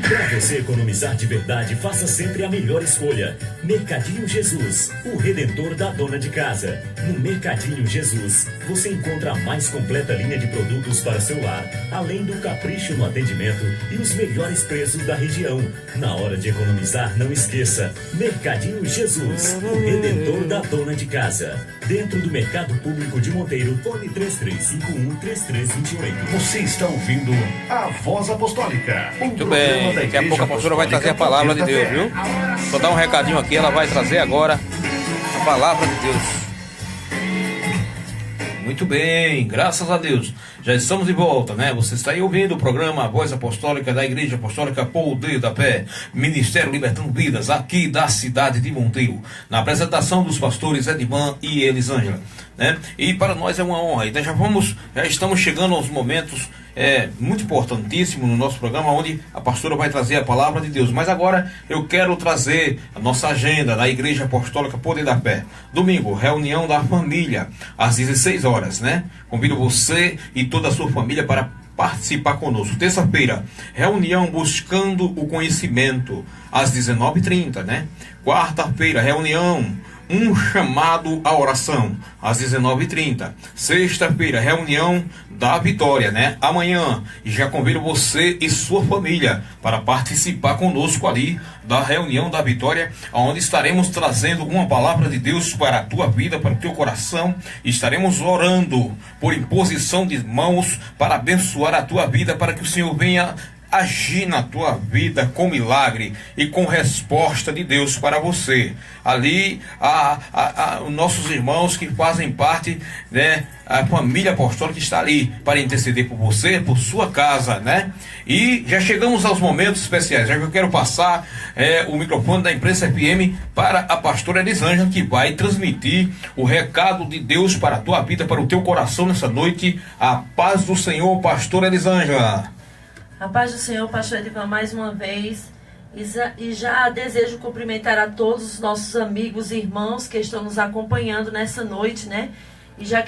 Para você economizar de verdade, faça sempre a melhor escolha. Mercadinho Jesus, o redentor da dona de casa. No Mercadinho Jesus, você encontra a mais completa linha de produtos para seu lar, além do capricho no atendimento e os melhores preços da região. Na hora de economizar, não esqueça, Mercadinho Jesus, o redentor da dona de casa. Dentro do Mercado Público de Monteiro, fone 3351-3328. Você está ouvindo a Voz Apostólica. Muito bem, daqui a pouco a pastora vai trazer a palavra de Deus, viu? Só dar um recadinho aqui, ela vai trazer agora a palavra de Deus. Muito bem, graças a Deus. Já estamos de volta, né? Você está aí ouvindo o programa A Voz Apostólica da Igreja Apostólica Poder da Fé, Ministério Libertando Vidas, aqui da cidade de Monteiro, na apresentação dos pastores Edivan e Elisângela, né? E para nós é uma honra. E já estamos chegando aos momentos muito importantíssimos no nosso programa, onde a pastora vai trazer a palavra de Deus. Mas agora eu quero trazer a nossa agenda da Igreja Apostólica Poder da Fé. Domingo, reunião da família, às 16 horas, né? Convido você e toda a sua família para participar conosco. Terça-feira, reunião buscando o conhecimento, às 19h30, né? Quarta-feira, reunião, um chamado à oração, às 19h30. Sexta-feira, reunião da vitória, né? Amanhã, já convido você e sua família para participar conosco ali da reunião da vitória, onde estaremos trazendo uma palavra de Deus para a tua vida, para o teu coração. Estaremos orando por imposição de mãos para abençoar a tua vida, para que o Senhor venha agir na tua vida com milagre e com resposta de Deus para você. Ali, os nossos irmãos que fazem parte, né, a família apostólica está ali para interceder por você, por sua casa, né? E já chegamos aos momentos especiais. Já que eu quero passar o microfone da Imprensa FM para a pastora Elisângela, que vai transmitir o recado de Deus para a tua vida, para o teu coração nessa noite. A paz do Senhor, pastora Elisângela. A paz do Senhor, pastor Edivan, mais uma vez, e já desejo cumprimentar a todos os nossos amigos e irmãos que estão nos acompanhando nessa noite, né? E já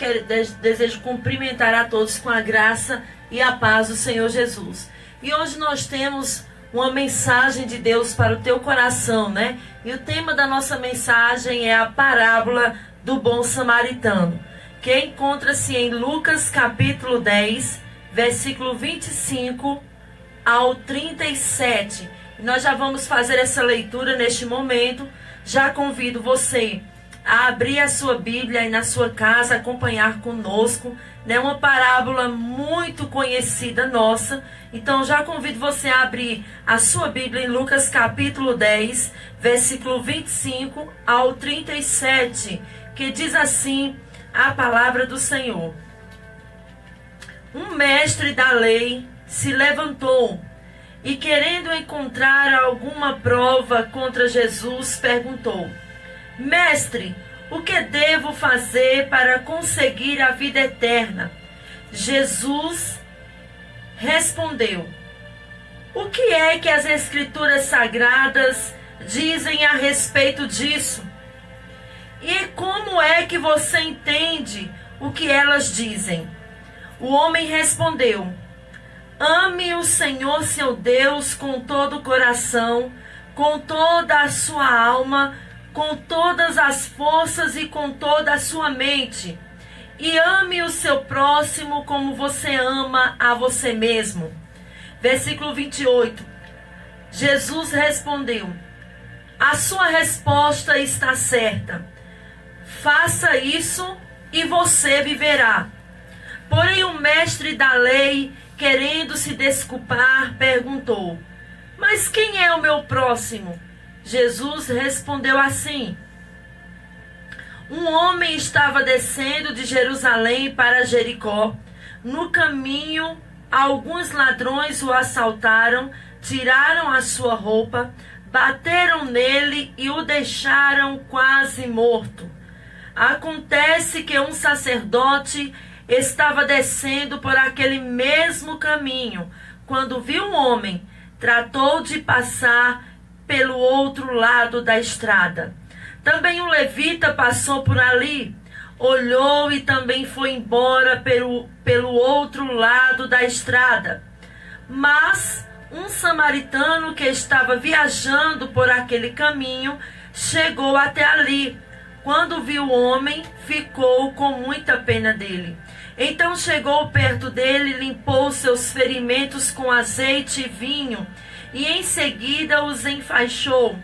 desejo cumprimentar a todos com a graça e a paz do Senhor Jesus. E hoje nós temos uma mensagem de Deus para o teu coração, né? E o tema da nossa mensagem é a parábola do bom samaritano, que encontra-se em Lucas capítulo 10, versículo 25 ao 37. E nós já vamos fazer essa leitura neste momento. Já convido você a abrir a sua Bíblia aí na sua casa, acompanhar conosco, né? Uma parábola muito conhecida nossa. Então já convido você a abrir a sua Bíblia em Lucas capítulo 10, versículo 25 ao 37, que diz assim a palavra do Senhor. Um mestre da lei se levantou e, querendo encontrar alguma prova contra Jesus, perguntou: Mestre, o que devo fazer para conseguir a vida eterna? Jesus respondeu: O que é que as Escrituras Sagradas dizem a respeito disso? E como é que você entende o que elas dizem? O homem respondeu: Ame o Senhor seu Deus com todo o coração, com toda a sua alma, com todas as forças e com toda a sua mente. E ame o seu próximo como você ama a você mesmo. Versículo 28. Jesus respondeu: A sua resposta está certa. Faça isso e você viverá. Porém o mestre da lei, querendo se desculpar, perguntou: Mas quem é o meu próximo? Jesus respondeu assim: Um homem estava descendo de Jerusalém para Jericó. No caminho, alguns ladrões o assaltaram, tiraram a sua roupa, bateram nele e o deixaram quase morto. Acontece que um sacerdote estava descendo por aquele mesmo caminho. Quando viu um homem, tratou de passar pelo outro lado da estrada. Também um levita passou por ali, olhou e também foi embora pelo outro lado da estrada. Mas um samaritano que estava viajando por aquele caminho chegou até ali. Quando viu o homem, ficou com muita pena dele. Então chegou perto dele, limpou seus ferimentos com azeite e vinho e em seguida os enfaixou.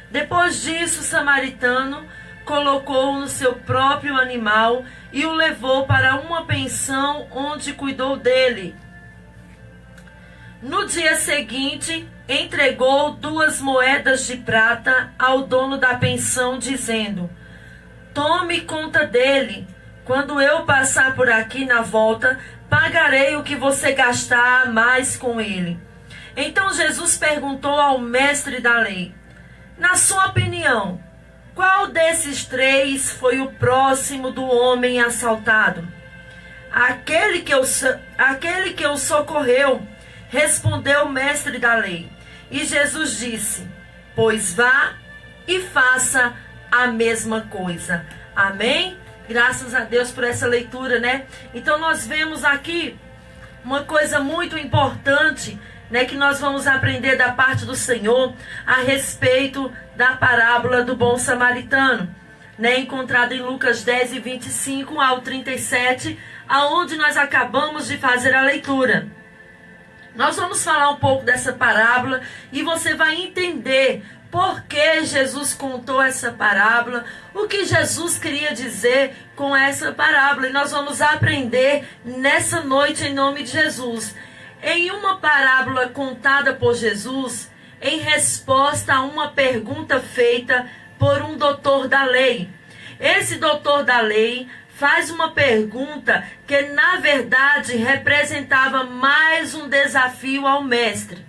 Depois disso, o samaritano colocou-o no seu próprio animal e o levou para uma pensão onde cuidou dele. No dia seguinte, entregou 2 moedas de prata ao dono da pensão, dizendo: tome conta dele. Quando eu passar por aqui na volta, pagarei o que você gastar mais com ele. Então Jesus perguntou ao mestre da lei: na sua opinião, qual desses 3 foi o próximo do homem assaltado? Aquele que o socorreu, respondeu o mestre da lei. E Jesus disse: pois vá e faça a mesma coisa. Amém? Graças a Deus por essa leitura, né? Então nós vemos aqui uma coisa muito importante, né, que nós vamos aprender da parte do Senhor a respeito da parábola do bom samaritano, né, encontrada em Lucas 10, 25 ao 37, aonde nós acabamos de fazer a leitura. Nós vamos falar um pouco dessa parábola e você vai entender por que Jesus contou essa parábola, o que Jesus queria dizer com essa parábola. E nós vamos aprender nessa noite em nome de Jesus. Em uma parábola contada por Jesus, em resposta a uma pergunta feita por um doutor da lei. Esse doutor da lei faz uma pergunta que, na verdade, representava mais um desafio ao mestre.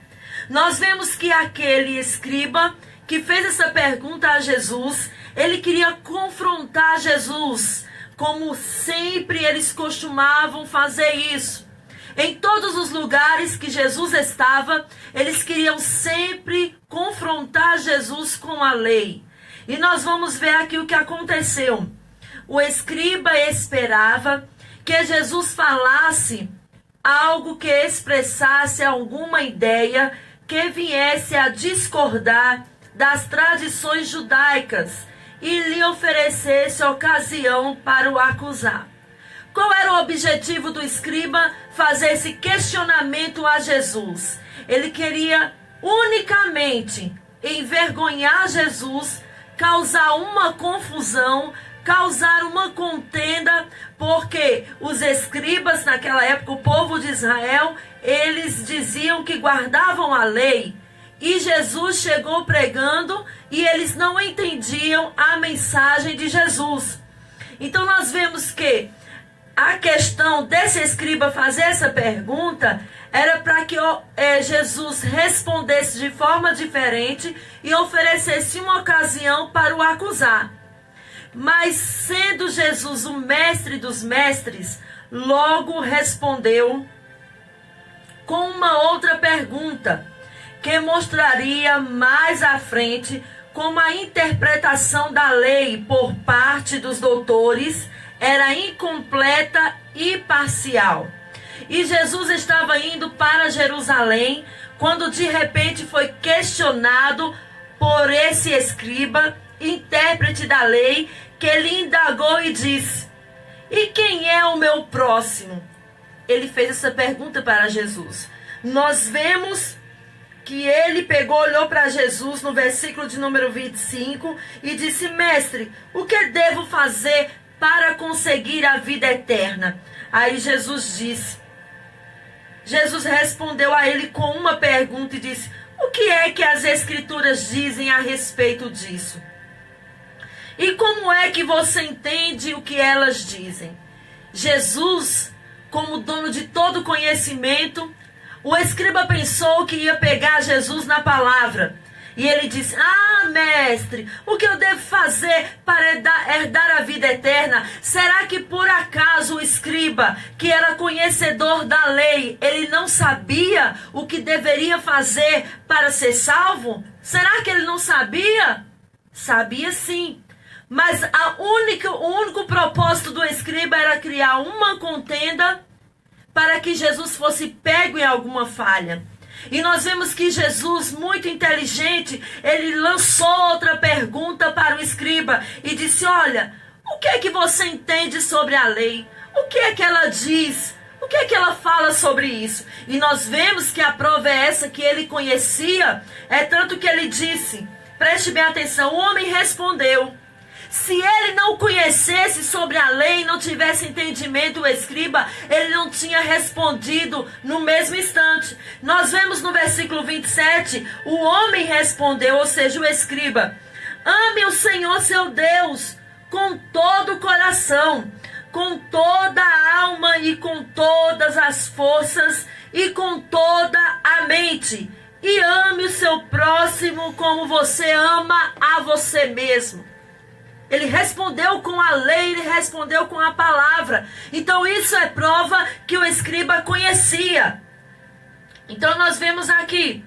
Nós vemos que aquele escriba que fez essa pergunta a Jesus, ele queria confrontar Jesus, como sempre eles costumavam fazer isso. Em todos os lugares que Jesus estava, eles queriam sempre confrontar Jesus com a lei. E nós vamos ver aqui o que aconteceu. O escriba esperava que Jesus falasse algo que expressasse alguma ideia que viesse a discordar das tradições judaicas e lhe oferecesse ocasião para o acusar. Qual era o objetivo do escriba fazer esse questionamento a Jesus? Ele queria unicamente envergonhar Jesus, causar uma confusão, causar uma contenda, porque os escribas naquela época, o povo de Israel, eles diziam que guardavam a lei. E Jesus chegou pregando e eles não entendiam a mensagem de Jesus. Então nós vemos que a questão desse escriba fazer essa pergunta era para que Jesus respondesse de forma diferente e oferecesse uma ocasião para o acusar. Mas sendo Jesus o mestre dos mestres, logo respondeu com uma outra pergunta, que mostraria mais à frente como a interpretação da lei por parte dos doutores era incompleta e parcial. E Jesus estava indo para Jerusalém quando de repente foi questionado por esse escriba, intérprete da lei, que ele indagou e disse: e quem é o meu próximo? Ele fez essa pergunta para Jesus. Nós vemos que ele pegou, olhou para Jesus no versículo de número 25 e disse: mestre, o que devo fazer para conseguir a vida eterna? Aí Jesus respondeu a ele com uma pergunta e disse: o que é que as escrituras dizem a respeito disso? E como é que você entende o que elas dizem? Jesus, como dono de todo conhecimento, o escriba pensou que ia pegar Jesus na palavra. E ele disse: ah, mestre, o que eu devo fazer para herdar a vida eterna? Será que por acaso o escriba, que era conhecedor da lei, ele não sabia o que deveria fazer para ser salvo? Será que ele não sabia? Sabia sim. Mas o único propósito do escriba era criar uma contenda para que Jesus fosse pego em alguma falha. E nós vemos que Jesus, muito inteligente, ele lançou outra pergunta para o escriba e disse: olha, o que é que você entende sobre a lei? O que é que ela diz? O que é que ela fala sobre isso? E nós vemos que a prova é essa, que ele conhecia, é tanto que ele disse, preste bem atenção, o homem respondeu: se ele não conhecesse sobre a lei, não tivesse entendimento, o escriba, ele não tinha respondido no mesmo instante. Nós vemos no versículo 27, o homem respondeu, ou seja, o escriba: ame o Senhor seu Deus com todo o coração, com toda a alma e com todas as forças e com toda a mente. E ame o seu próximo como você ama a você mesmo. Ele respondeu com a lei, ele respondeu com a palavra. Então isso é prova que o escriba conhecia. Então nós vemos aqui.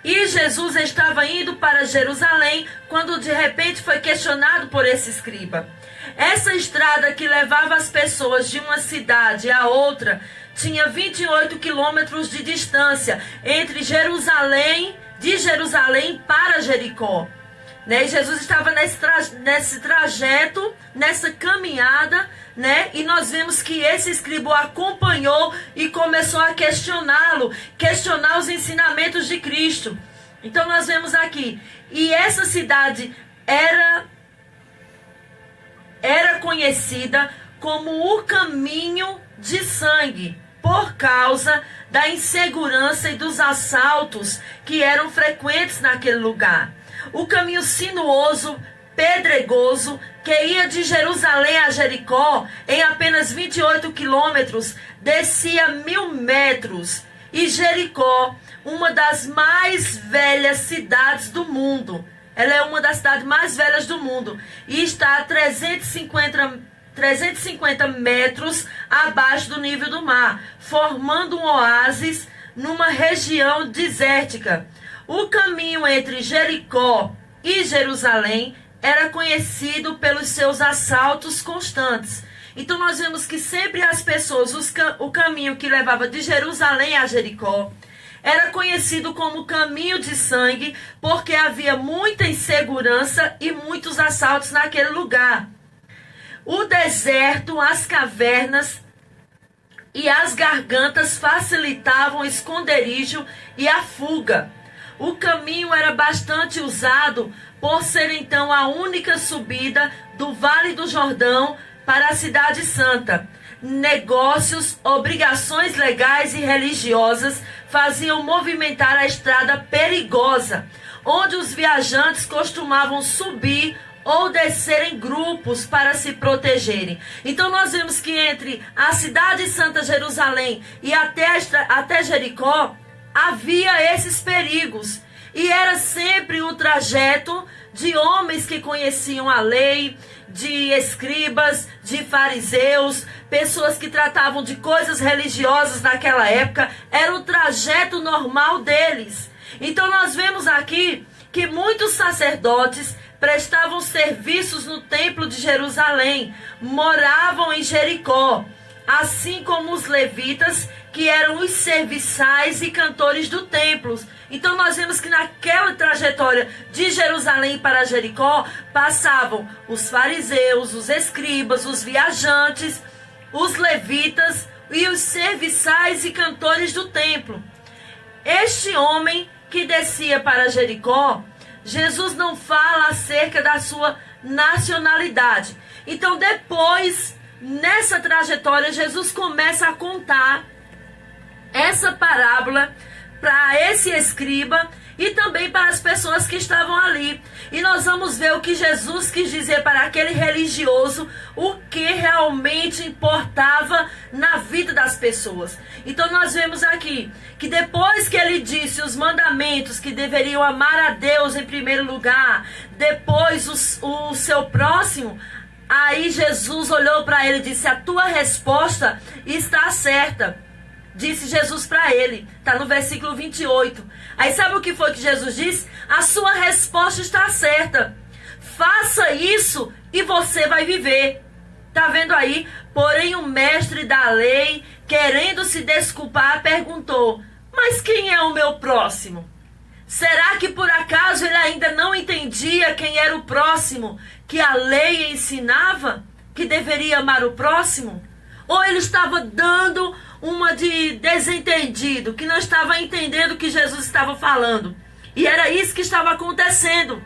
E Jesus estava indo para Jerusalém quando de repente foi questionado por esse escriba. Essa estrada que levava as pessoas de uma cidade a outra tinha 28 quilômetros de distância entre Jerusalém, de Jerusalém para Jericó. Né? Jesus estava nesse trajeto, nessa caminhada, né? E nós vemos que esse escriba o acompanhou e começou a questioná-lo, questionar os ensinamentos de Cristo. Então nós vemos aqui, e essa cidade era conhecida como o caminho de sangue, por causa da insegurança e dos assaltos que eram frequentes naquele lugar. O caminho sinuoso, pedregoso, que ia de Jerusalém a Jericó, em apenas 28 quilômetros, descia 1000 metros. E Jericó, uma das mais velhas cidades do mundo. Ela é uma das cidades mais velhas do mundo. E está a 350 metros abaixo do nível do mar, formando um oásis numa região desértica. O caminho entre Jericó e Jerusalém era conhecido pelos seus assaltos constantes. Então nós vemos que sempre as pessoas, o caminho que levava de Jerusalém a Jericó, era conhecido como caminho de sangue, porque havia muita insegurança e muitos assaltos naquele lugar. O deserto, as cavernas e as gargantas facilitavam o esconderijo e a fuga. O caminho era bastante usado por ser então a única subida do Vale do Jordão para a Cidade Santa. Negócios, obrigações legais e religiosas faziam movimentar a estrada perigosa, onde os viajantes costumavam subir ou descer em grupos para se protegerem. Então nós vemos que entre a Cidade Santa Jerusalém e até Jericó, havia esses perigos. E era sempre o trajeto de homens que conheciam a lei, de escribas, de fariseus, pessoas que tratavam de coisas religiosas naquela época. Era o trajeto normal deles. Então nós vemos aqui que muitos sacerdotes prestavam serviços no templo de Jerusalém, moravam em Jericó, assim como os levitas, que eram os serviçais e cantores do templo. Então nós vemos que naquela trajetória de Jerusalém para Jericó, passavam os fariseus, os escribas, os viajantes, os levitas e os serviçais e cantores do templo. Este homem que descia para Jericó, Jesus não fala acerca da sua nacionalidade. Então depois, nessa trajetória, Jesus começa a contar essa parábola para esse escriba e também para as pessoas que estavam ali. E nós vamos ver o que Jesus quis dizer para aquele religioso, o que realmente importava na vida das pessoas. Então nós vemos aqui que depois que ele disse os mandamentos, que deveriam amar a Deus em primeiro lugar, depois o seu próximo, aí Jesus olhou para ele e disse: a tua resposta está certa. Disse Jesus para ele, está no versículo 28. Aí sabe o que foi que Jesus disse? A sua resposta está certa. Faça isso e você vai viver. Tá vendo aí? Porém o mestre da lei, querendo se desculpar, perguntou: mas quem é o meu próximo? Será que por acaso ele ainda não entendia quem era o próximo que a lei ensinava? Que deveria amar o próximo? Ou ele estava dando uma de desentendido, que não estava entendendo o que Jesus estava falando? E era isso que estava acontecendo.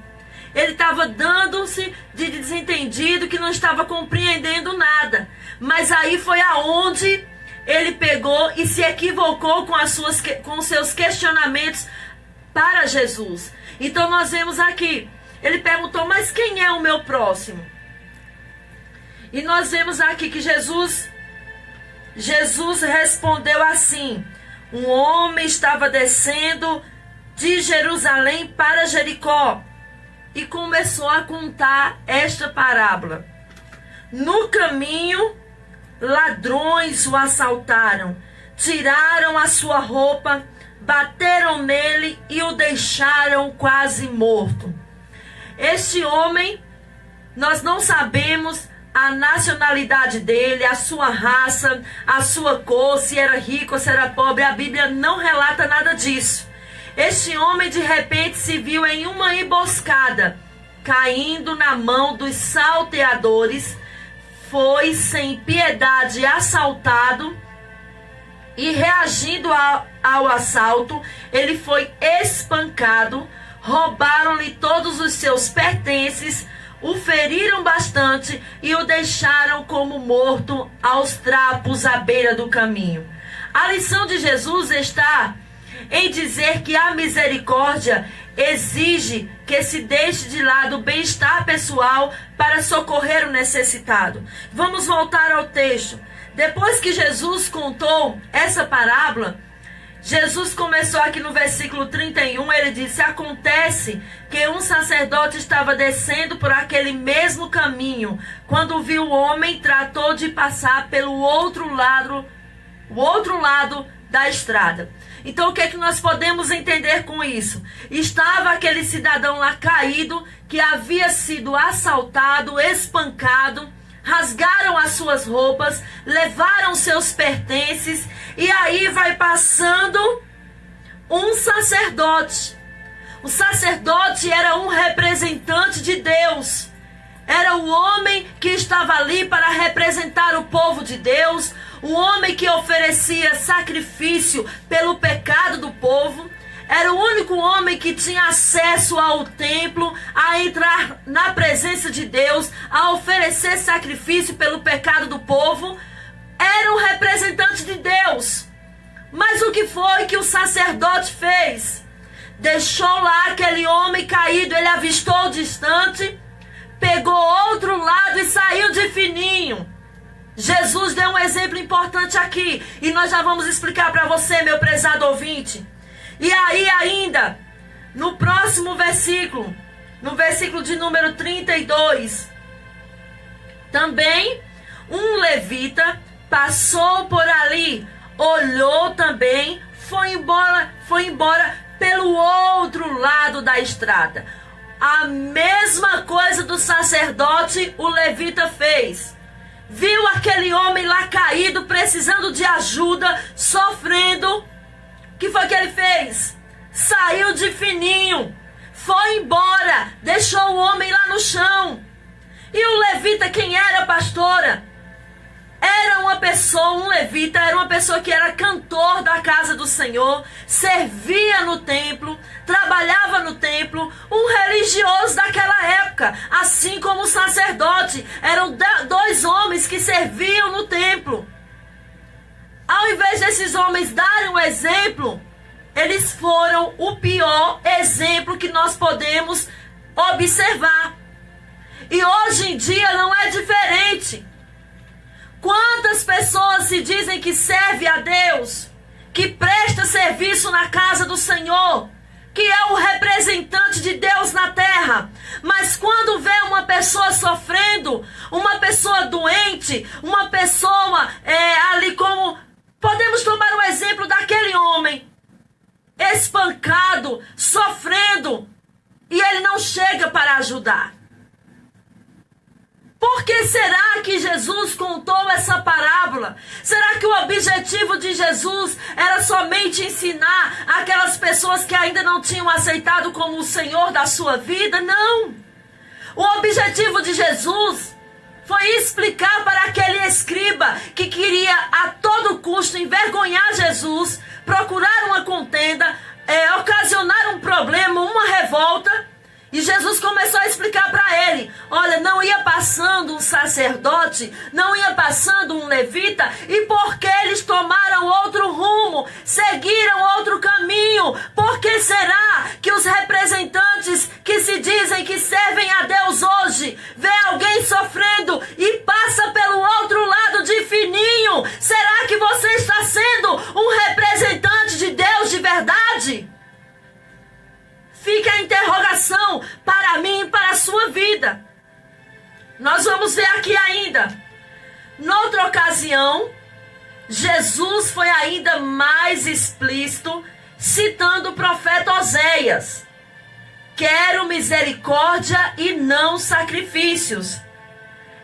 Ele estava dando-se de desentendido, que não estava compreendendo nada. Mas aí foi aonde ele pegou e se equivocou com os seus questionamentos para Jesus. Então nós vemos aqui, ele perguntou: mas quem é o meu próximo? E nós vemos aqui que Jesus respondeu assim: um homem estava descendo de Jerusalém para Jericó e começou a contar esta parábola. No caminho, ladrões o assaltaram, tiraram a sua roupa, bateram nele e o deixaram quase morto. Este homem, nós não sabemos a nacionalidade dele, a sua raça, a sua cor, se era rico ou se era pobre. A Bíblia não relata nada disso. Este homem de repente se viu em uma emboscada, caindo na mão dos salteadores, foi sem piedade assaltado e, reagindo ao assalto, ele foi espancado, roubaram-lhe todos os seus pertences, o feriram bastante e o deixaram como morto aos trapos à beira do caminho. A lição de Jesus está em dizer que a misericórdia exige que se deixe de lado o bem-estar pessoal para socorrer o necessitado. Vamos voltar ao texto. Depois que Jesus contou essa parábola, Jesus começou aqui no versículo 31, ele disse: acontece que um sacerdote estava descendo por aquele mesmo caminho. Quando viu o homem, tratou de passar pelo outro lado da estrada. Então o que é que nós podemos entender com isso? Estava aquele cidadão lá caído, que havia sido assaltado, espancado, rasgaram as suas roupas, levaram seus pertences, e aí vai passando um sacerdote. O sacerdote era um representante de Deus. Era o homem que estava ali para representar o povo de Deus, o homem que oferecia sacrifício pelo pecado do povo. Era o único homem que tinha acesso ao templo, a entrar na presença de Deus, a oferecer sacrifício pelo pecado do povo. Era um representante de Deus. Mas o que foi que o sacerdote fez? Deixou lá aquele homem caído, ele avistou distante, pegou outro lado e saiu de fininho. Jesus deu um exemplo importante aqui, e nós já vamos explicar para você, meu prezado ouvinte. E aí ainda, no próximo versículo, no versículo de número 32, também um levita passou por ali, olhou também, foi embora pelo outro lado da estrada. A mesma coisa do sacerdote o levita fez. Viu aquele homem lá caído, precisando de ajuda, sofrendo. O que foi que ele fez? Saiu de fininho, foi embora, deixou o homem lá no chão. E o levita, quem era, pastora? Era uma pessoa, um levita, era uma pessoa que era cantor da casa do Senhor, servia no templo, trabalhava no templo, um religioso daquela época, assim como o sacerdote. Eram dois homens que serviam no templo. Ao invés desses homens darem um exemplo, eles foram o pior exemplo que nós podemos observar. E hoje em dia não é diferente. Quantas pessoas se dizem que serve a Deus, que presta serviço na casa do Senhor, que é o representante de Deus na terra, mas quando vê uma pessoa sofrendo, uma pessoa doente, uma pessoa ali como... Podemos tomar o exemplo daquele homem, espancado, sofrendo, e ele não chega para ajudar. Por que será que Jesus contou essa parábola? Será que o objetivo de Jesus era somente ensinar aquelas pessoas que ainda não tinham aceitado como o Senhor da sua vida? Não! O objetivo de Jesus foi explicar para aquele escriba que queria a todo custo envergonhar Jesus, procurar uma contenda, ocasionar um problema, uma revolta. E Jesus começou a explicar para ele, olha, não ia passando um sacerdote, não ia passando um levita, e porque eles tomaram outro rumo, seguiram outro caminho, por que será que os representantes que se dizem que servem a Deus hoje, vê alguém sofrendo e passa pelo outro lado de fininho? Será que você está sendo um representante de Deus de verdade? Fica a interrogação para mim e para a sua vida. Nós vamos ver aqui ainda. Noutra ocasião, Jesus foi ainda mais explícito, citando o profeta Oséias. Quero misericórdia e não sacrifícios.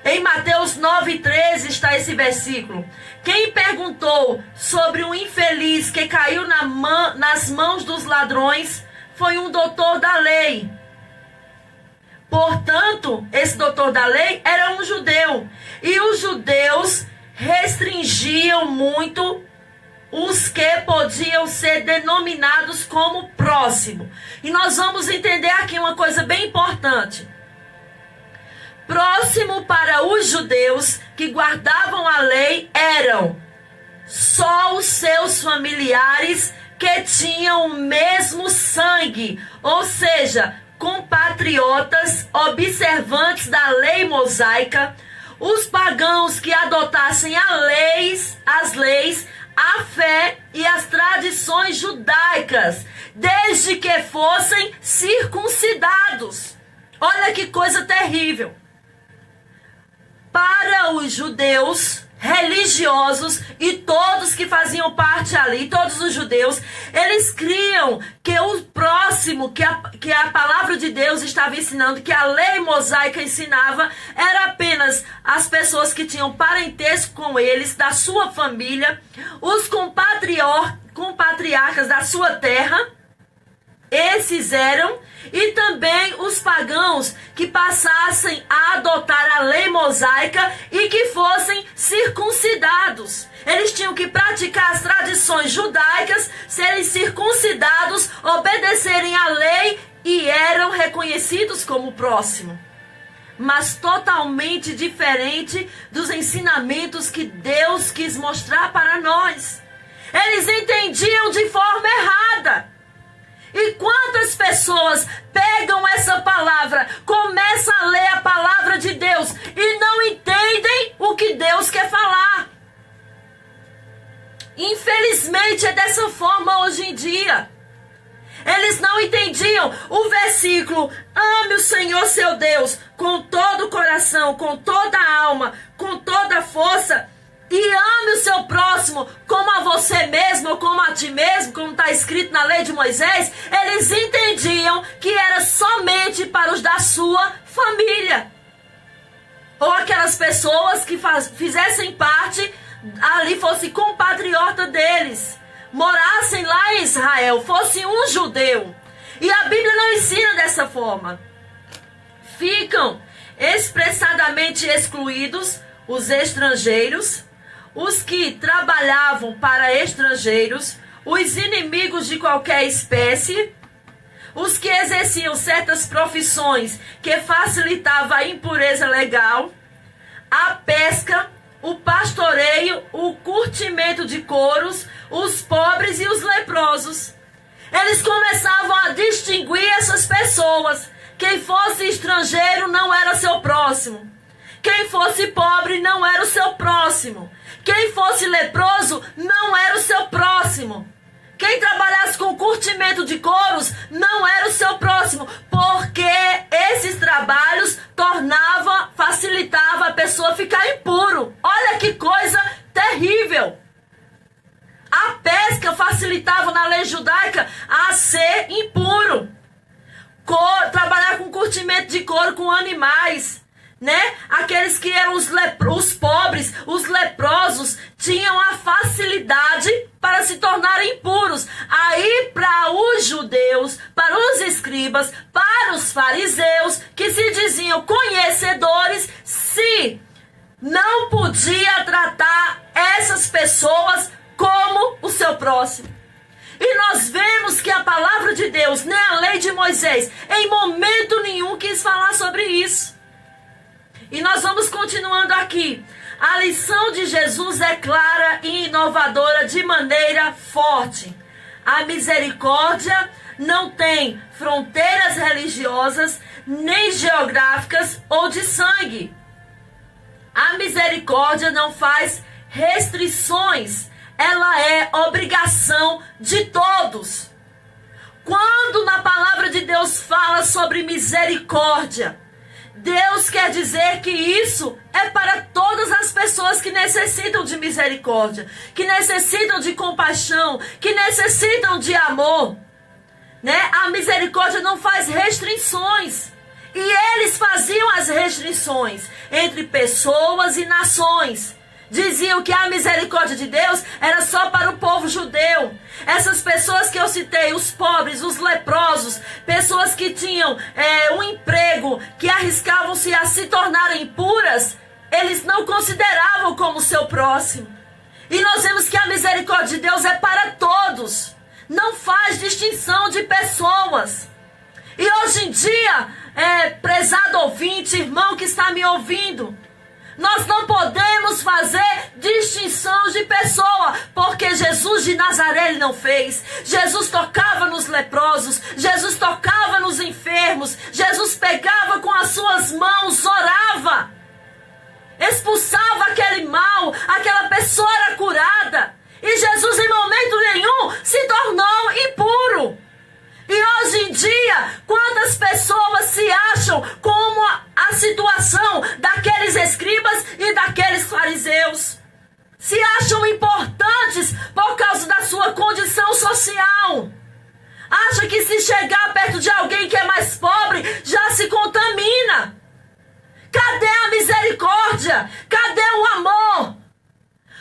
Em Mateus 9,13 está esse versículo. Quem perguntou sobre um infeliz que caiu nas mãos dos ladrões foi um doutor da lei. Portanto, esse doutor da lei era um judeu. E os judeus restringiam muito os que podiam ser denominados como próximo. E nós vamos entender aqui uma coisa bem importante. Próximo para os judeus que guardavam a lei eram só os seus familiares que tinham o mesmo sangue, ou seja, compatriotas observantes da lei mosaica, os pagãos que adotassem as leis, a fé e as tradições judaicas, desde que fossem circuncidados. Olha que coisa terrível. Para os judeus religiosos e todos que faziam parte ali, todos os judeus, eles criam que o próximo, que a palavra de Deus estava ensinando, que a lei mosaica ensinava, era apenas as pessoas que tinham parentesco com eles, da sua família, os compatriarcas da sua terra, esses eram, e também os pagãos que passassem a adotar a lei mosaica e que fossem circuncidados. Eles tinham que praticar as tradições judaicas, serem circuncidados, obedecerem à lei e eram reconhecidos como próximo. Mas totalmente diferente dos ensinamentos que Deus quis mostrar para nós. Eles entendiam de forma errada. E quantas pessoas pegam essa palavra, começam a ler a palavra de Deus e não entendem o que Deus quer falar? Infelizmente é dessa forma hoje em dia. Eles não entendiam o versículo: ame o Senhor seu Deus com todo o coração, com toda a alma, com toda a força, e ame o seu próximo como a você mesmo ou como a ti mesmo, como está escrito na lei de Moisés. Eles entendiam que era somente para os da sua família, ou aquelas pessoas que fizessem parte ali, fosse compatriota deles, morassem lá em Israel, fosse um judeu. E a Bíblia não ensina dessa forma. Ficam expressadamente excluídos os estrangeiros, os que trabalhavam para estrangeiros, os inimigos de qualquer espécie, os que exerciam certas profissões que facilitavam a impureza legal, a pesca, o pastoreio, o curtimento de couros, os pobres e os leprosos. Eles começavam a distinguir essas pessoas. Quem fosse estrangeiro não era seu próximo. Quem fosse pobre não era o seu próximo. Quem fosse leproso não era o seu próximo. Quem trabalhasse com curtimento de couros não era o seu próximo, porque esses trabalhos facilitava a pessoa ficar impuro. Olha que coisa terrível. A pesca facilitava na lei judaica a ser impuro. Trabalhar com curtimento de couro com animais, né? Aqueles que eram os pobres, os leprosos, tinham a facilidade para se tornarem impuros. Aí, para os judeus, para os escribas, para os fariseus, que se diziam conhecedores, se não podia tratar essas pessoas como o seu próximo. E nós vemos que a palavra de Deus, nem a lei de Moisés, em momento nenhum quis falar sobre isso. E nós vamos continuando aqui. A lição de Jesus é clara e inovadora de maneira forte. A misericórdia não tem fronteiras religiosas, nem geográficas ou de sangue. A misericórdia não faz restrições. Ela é obrigação de todos. Quando na palavra de Deus fala sobre misericórdia, Deus quer dizer que isso é para todas as pessoas que necessitam de misericórdia, que necessitam de compaixão, que necessitam de amor, né? A misericórdia não faz restrições. E eles faziam as restrições entre pessoas e nações. Diziam que a misericórdia de Deus era só para o povo judeu. Essas pessoas que eu citei, os pobres, os leprosos, pessoas que tinham um emprego, que arriscavam-se a se tornarem impuras, eles não consideravam como seu próximo. E nós vemos que a misericórdia de Deus é para todos. Não faz distinção de pessoas. E hoje em dia, prezado ouvinte, irmão que está me ouvindo, nós não podemos fazer distinção de pessoa, porque Jesus de Nazaré ele não fez. Jesus tocava nos leprosos, Jesus tocava nos enfermos, Jesus pegava com as suas mãos, orava, expulsava aquele mal, aquela pessoa era curada. E Jesus em momento nenhum se tornou impuro. E hoje em dia, quantas pessoas se acham como a situação daqueles escribas e daqueles fariseus? Se acham importantes por causa da sua condição social. Acha que se chegar perto de alguém que é mais pobre, já se contamina. Cadê a misericórdia? Cadê o amor?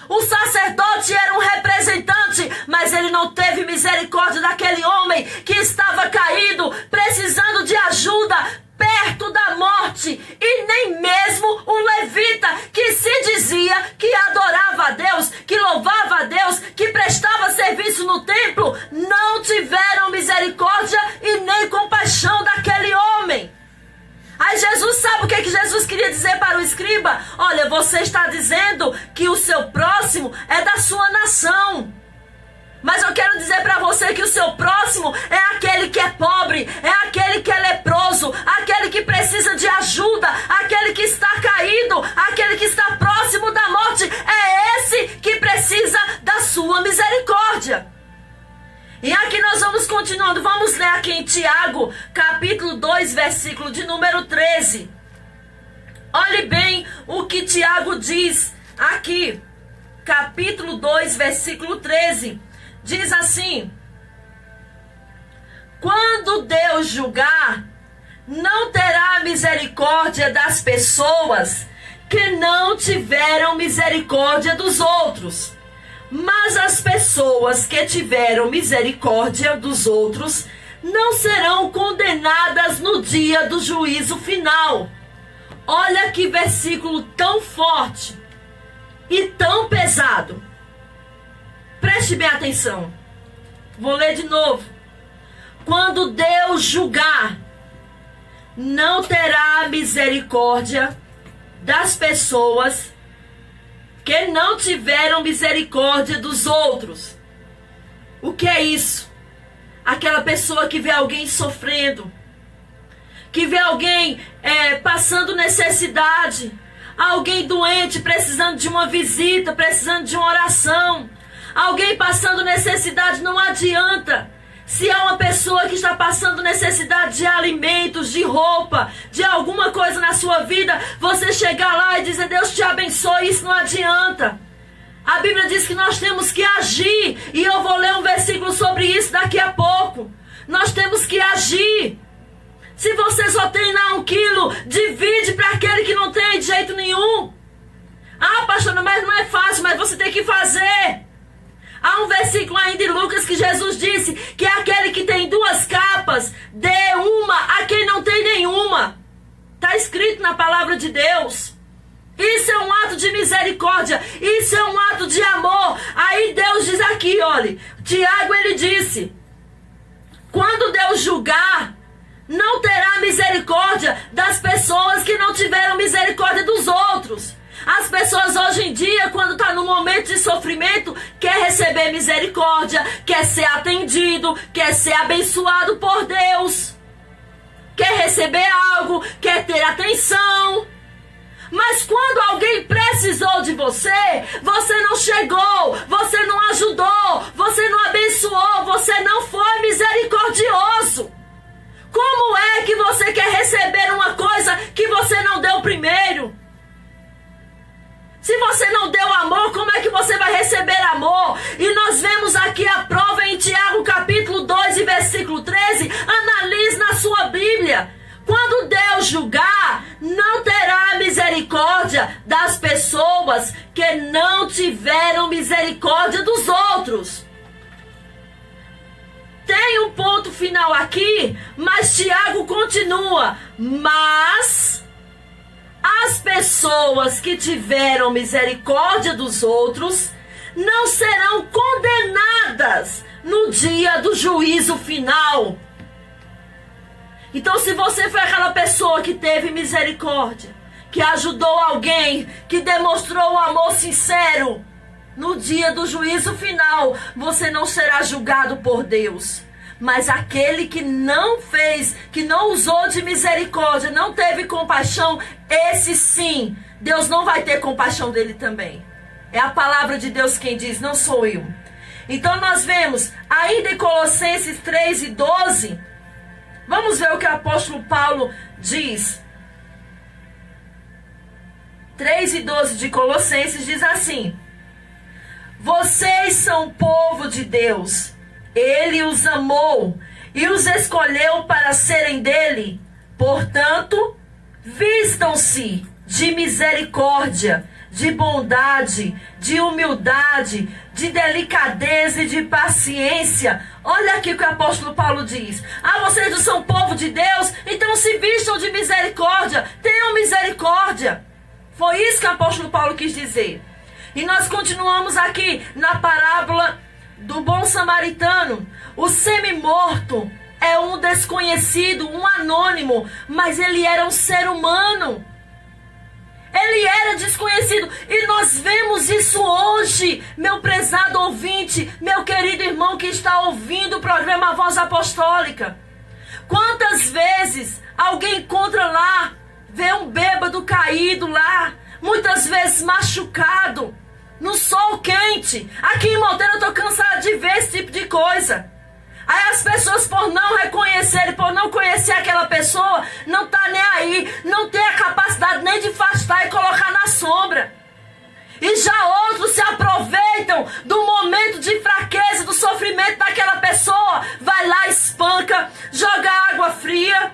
O sacerdote era um representante, mas ele não teve misericórdia daquele homem que estava caído, precisando de ajuda, perto da morte. E nem mesmo o levita, que se dizia que adorava a Deus, que louvava a Deus, que prestava serviço no templo, não tiveram misericórdia e nem compaixão daquele homem. Aí Jesus, sabe o que Jesus queria dizer para o escriba? Olha, você está dizendo que o seu próximo é da sua nação. Mas eu quero dizer para você que o seu próximo é aquele que é pobre, é aquele que é leproso, aquele que precisa de ajuda, aquele que está caído, aquele que está próximo da morte. É esse que precisa da sua misericórdia. E aqui nós vamos continuando, vamos ler aqui em Tiago, capítulo 2, versículo de número 13. Olhe bem o que Tiago diz aqui, capítulo 2, versículo 13. Diz assim: quando Deus julgar, não terá misericórdia das pessoas que não tiveram misericórdia dos outros. Mas as pessoas que tiveram misericórdia dos outros não serão condenadas no dia do juízo final. Olha que versículo tão forte e tão pesado. Preste bem atenção. Vou ler de novo. Quando Deus julgar, não terá misericórdia das pessoas que não tiveram misericórdia dos outros. O que é isso? aquela pessoa que vê alguém sofrendo, que vê alguém passando necessidade, alguém doente, precisando de uma visita, precisando de uma oração, alguém passando necessidade. Não adianta. Se há uma pessoa que está passando necessidade de alimentos, de roupa, de alguma coisa na sua vida, você chegar lá e dizer: Deus te abençoe, isso não adianta. A Bíblia diz que nós temos que agir, e eu vou ler um versículo sobre isso daqui a pouco. Nós temos que agir. Se você só tem lá 1 quilo, divide para aquele que não tem de jeito nenhum. Ah, pastor, mas não é fácil, mas você tem que fazer. Há um versículo ainda em Lucas que Jesus disse que aquele que tem 2 capas, dê uma a quem não tem nenhuma. Está escrito na palavra de Deus. Isso é um ato de misericórdia, isso é um ato de amor. Aí Deus diz aqui, olha, Tiago, ele disse: quando Deus julgar, não terá misericórdia das pessoas que não tiveram misericórdia dos outros. As pessoas hoje em dia, quando está no momento de sofrimento, quer receber misericórdia, quer ser atendido, quer ser abençoado por Deus, quer receber algo, quer ter atenção. Mas quando alguém precisou de você, você não chegou, você não ajudou, você não abençoou, você não foi misericordioso. Como é que você quer receber uma coisa que você não deu primeiro? Se você não deu amor, como é que você vai receber amor? E nós vemos aqui a prova em Tiago capítulo 2 e versículo 13. Analise na sua Bíblia. Quando Deus julgar, não terá misericórdia das pessoas que não tiveram misericórdia dos outros. Tem um ponto final aqui, mas Tiago continua. Mas as pessoas que tiveram misericórdia dos outros não serão condenadas no dia do juízo final. Então, se você foi aquela pessoa que teve misericórdia, que ajudou alguém, que demonstrou um amor sincero, no dia do juízo final, você não será julgado por Deus. Mas aquele que não fez, que não usou de misericórdia, não teve compaixão, esse sim, Deus não vai ter compaixão dele também. É a palavra de Deus quem diz, não sou eu. Então nós vemos, ainda em Colossenses 3 e 12, vamos ver o que o apóstolo Paulo diz. 3 e 12 de Colossenses diz assim: vocês são povo de Deus, Ele os amou e os escolheu para serem dele. Portanto, vistam-se de misericórdia, de bondade, de humildade, de delicadeza e de paciência. Olha aqui o que o apóstolo Paulo diz. Ah, vocês não são povo de Deus? Então se vistam de misericórdia, tenham misericórdia. Foi isso que o apóstolo Paulo quis dizer. E nós continuamos aqui na parábola do bom samaritano. O semi-morto é um desconhecido, um anônimo, mas ele era um ser humano. Ele era desconhecido. E nós vemos isso hoje, meu prezado ouvinte, meu querido irmão que está ouvindo o programa Voz Apostólica. Quantas vezes alguém encontra lá, vê um bêbado caído lá, muitas vezes machucado, no sol quente. Aqui em Monteiro eu estou cansada de ver esse tipo de coisa. Aí as pessoas, por não reconhecerem, por não conhecer aquela pessoa, não tá nem aí, não tem a capacidade nem de afastar e colocar na sombra. E já outros se aproveitam do momento de fraqueza, do sofrimento daquela pessoa, vai lá, espanca, joga água fria,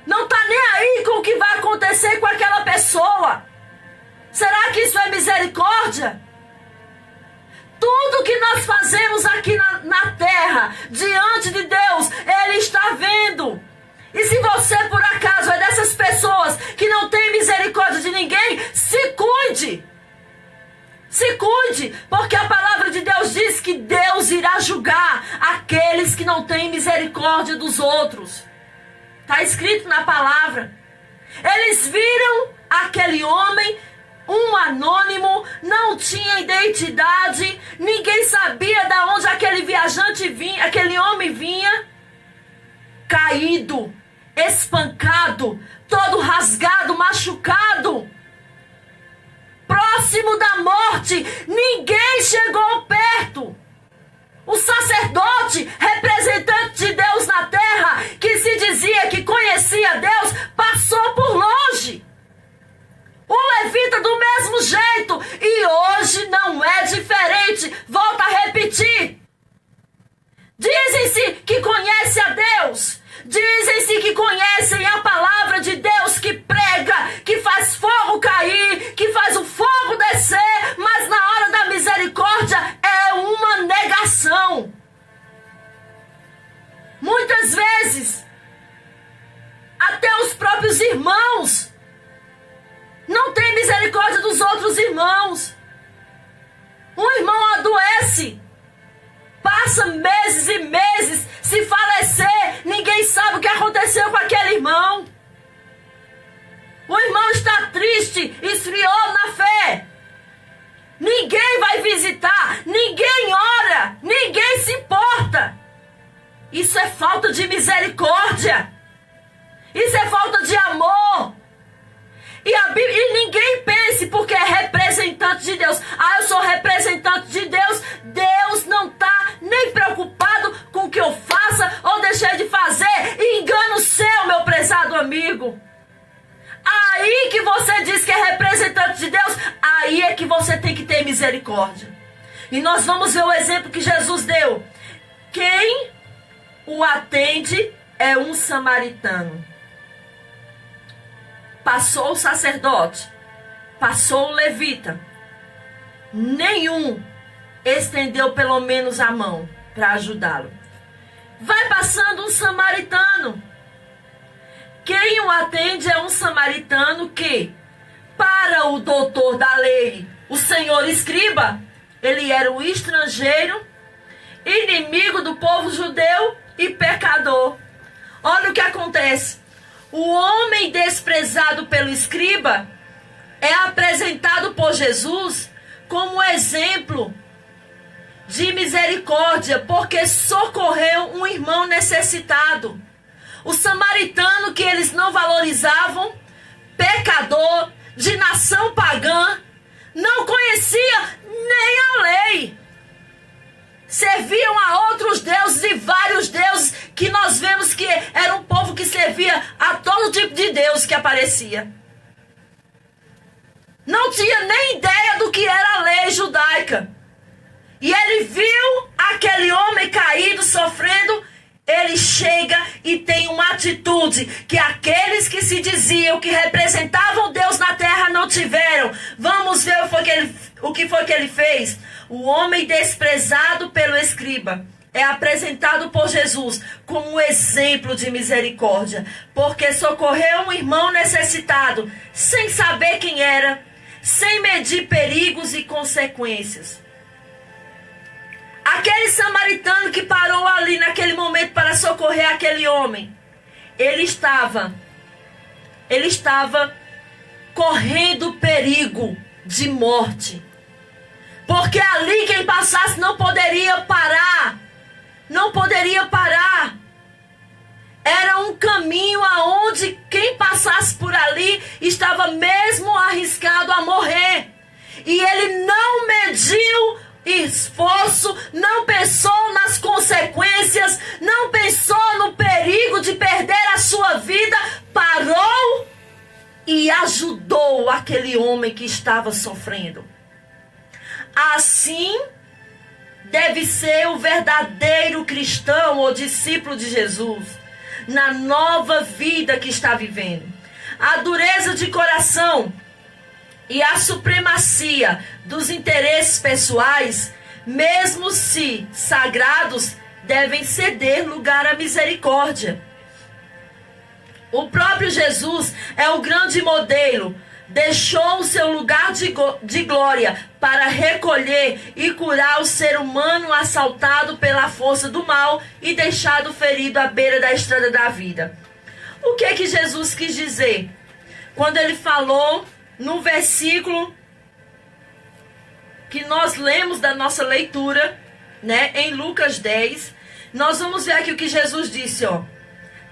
não tá nem aí com o que vai acontecer com aquela pessoa. Será que isso é misericórdia? Tudo que nós fazemos aqui na terra, diante de Deus, Ele está vendo. E se você, por acaso, é dessas pessoas que não tem misericórdia de ninguém, se cuide. Se cuide, porque a palavra de Deus diz que Deus irá julgar aqueles que não têm misericórdia dos outros. Está escrito na palavra. Eles viram aquele homem um anônimo, não tinha identidade, ninguém sabia de onde aquele viajante vinha, aquele homem vinha, caído, espancado, todo rasgado, machucado, próximo da morte, ninguém chegou perto. O sacerdote, representante de Deus na terra, que se dizia que conhecia Deus, passou por longe. O levita do mesmo jeito, e hoje não é diferente. Volto a repetir. Dizem-se que conhecem a Deus, dizem-se que conhecem a palavra de Deus, que prega, que faz fogo cair, que faz o fogo descer, mas na hora da misericórdia é uma negação. Muitas vezes, até os próprios irmãos não têm misericórdia dos outros irmãos. Um irmão adoece, passa meses e meses, se falecer, ninguém sabe o que aconteceu com aquele irmão. O irmão está triste, esfriou na fé. Ninguém vai visitar, ninguém ora, ninguém se importa. Isso é falta de misericórdia. Isso é falta de amor. E ninguém pense porque é representante de Deus. Ah, eu sou representante de Deus. Deus não está nem preocupado com o que eu faça ou deixei de fazer. Engano seu, meu prezado amigo. Aí que você diz que é representante de Deus, aí é que você tem que ter misericórdia. E nós vamos ver o exemplo que Jesus deu. Quem o atende é um samaritano. Passou o sacerdote, passou o levita. Nenhum estendeu pelo menos a mão para ajudá-lo. Vai passando um samaritano. Quem o atende é um samaritano que, para o doutor da lei, o senhor escriba, ele era um estrangeiro, inimigo do povo judeu e pecador. Olha o que acontece. O homem desprezado pelo escriba é apresentado por Jesus como exemplo de misericórdia, porque socorreu um irmão necessitado. O samaritano, que eles não valorizavam, pecador, de nação pagã, não conhecia nem a lei. Serviam a outros deuses e vários deuses, que nós vemos que era um povo que servia a todo tipo de Deus que aparecia. Não tinha nem ideia do que era a lei judaica. E ele viu aquele homem caído, sofrendo. Ele chega e tem uma atitude que aqueles que se diziam que representavam Deus na terra não tiveram. Vamos ver o que foi que ele fez. O homem desprezado pelo escriba é apresentado por Jesus como um exemplo de misericórdia, porque socorreu um irmão necessitado, sem saber quem era, sem medir perigos e consequências. Aquele samaritano que parou ali naquele momento para socorrer aquele homem, ele estava correndo perigo de morte. Porque ali quem passasse não poderia parar. Não poderia parar. Era um caminho aonde quem passasse por ali estava mesmo arriscado a morrer. E ele não mediu esforço, não pensou nas consequências, não pensou no perigo de perder a sua vida, parou e ajudou aquele homem que estava sofrendo. Assim deve ser o verdadeiro cristão ou discípulo de Jesus, na nova vida que está vivendo. A dureza de coração e a supremacia dos interesses pessoais, mesmo se sagrados, devem ceder lugar à misericórdia. O próprio Jesus é o grande modelo. Deixou o seu lugar de glória para recolher e curar o ser humano assaltado pela força do mal e deixado ferido à beira da estrada da vida. O que é que Jesus quis dizer? Quando ele falou no versículo que nós lemos da nossa leitura, né, em Lucas 10, nós vamos ver aqui o que Jesus disse, ó.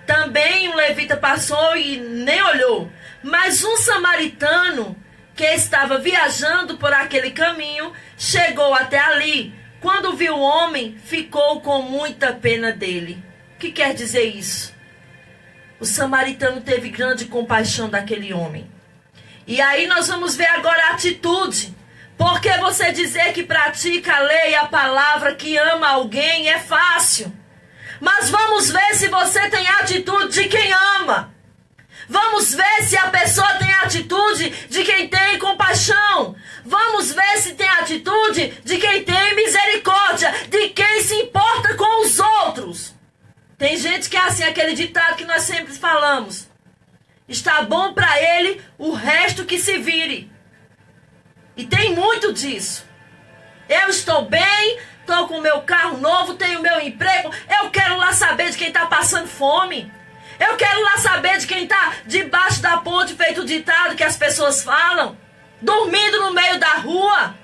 Também um levita passou e nem olhou, mas um samaritano que estava viajando por aquele caminho chegou até ali. Quando viu o homem, ficou com muita pena dele. O que quer dizer isso? O samaritano teve grande compaixão daquele homem. E aí nós vamos ver agora a atitude. Porque você dizer que pratica a lei e a palavra, que ama alguém, é fácil. Mas vamos ver se você tem a atitude de quem ama. Vamos ver se a pessoa tem a atitude de quem tem compaixão. Vamos ver se tem a atitude de quem tem misericórdia, de quem se importa com os outros. Tem gente que é assim, aquele ditado que nós sempre falamos. Está bom para ele, o resto que se vire. E tem muito disso. Eu estou bem, estou com o meu carro novo, tenho meu emprego. Eu quero lá saber de quem está passando fome. Eu quero lá saber de quem está debaixo da ponte, feito o ditado que as pessoas falam. Dormindo no meio da rua.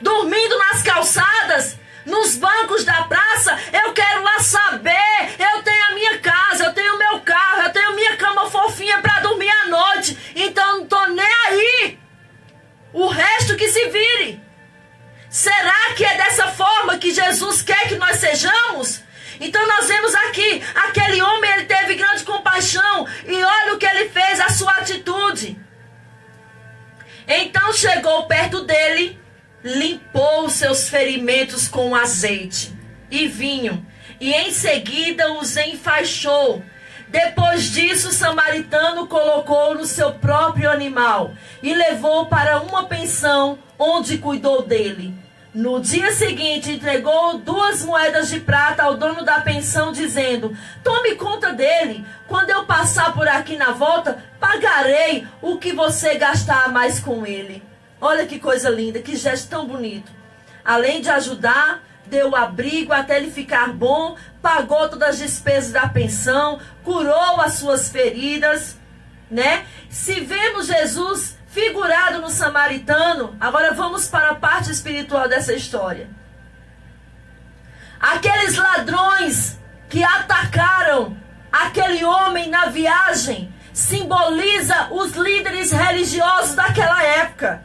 Dormindo nas calçadas. Nos bancos da praça. Eu quero lá saber. Eu tenho a minha casa, eu tenho o meu carro, eu tenho minha cama fofinha para dormir à noite. Então não estou nem aí. O resto que se vire. Será que é dessa forma que Jesus quer que nós sejamos? Então nós vemos aqui, aquele homem, ele teve grande compaixão. E olha o que ele fez, a sua atitude. Então chegou perto dele, limpou os seus ferimentos com azeite e vinho. E em seguida os enfaixou. Depois disso, o samaritano colocou no seu próprio animal e levou para uma pensão onde cuidou dele. No dia seguinte, entregou 2 moedas de prata ao dono da pensão, dizendo: tome conta dele. Quando eu passar por aqui na volta, pagarei o que você gastar mais com ele. Olha que coisa linda, que gesto tão bonito. Além de ajudar, deu abrigo até ele ficar bom, pagou todas as despesas da pensão, curou as suas feridas, né? Se vemos Jesus figurado no samaritano, agora vamos para a parte espiritual dessa história. Aqueles ladrões que atacaram aquele homem na viagem simboliza os líderes religiosos daquela época.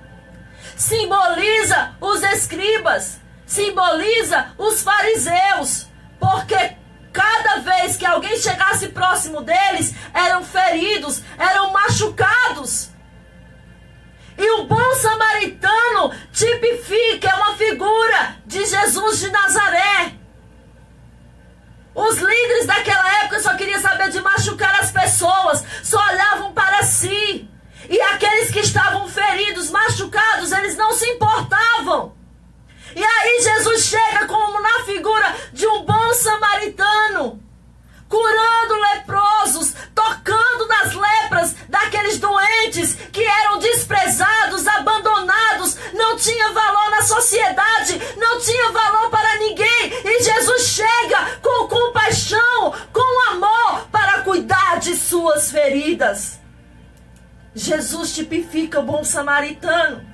Simboliza os escribas, simboliza os fariseus, porque cada vez que alguém chegasse próximo deles, eram feridos, eram machucados. E o bom samaritano tipifica, é uma figura de Jesus de Nazaré. Os líderes daquela época só queriam saber de machucar as pessoas, só olhavam para si. E aqueles que estavam feridos, machucados, eles não se importavam. E aí Jesus chega como na figura de um bom samaritano, curando leprosos, tocando nas lepras daqueles doentes que eram desprezados, abandonados, não tinha valor na sociedade, não tinha valor para ninguém. E Jesus chega com compaixão, com amor para cuidar de suas feridas. Jesus tipifica o bom samaritano.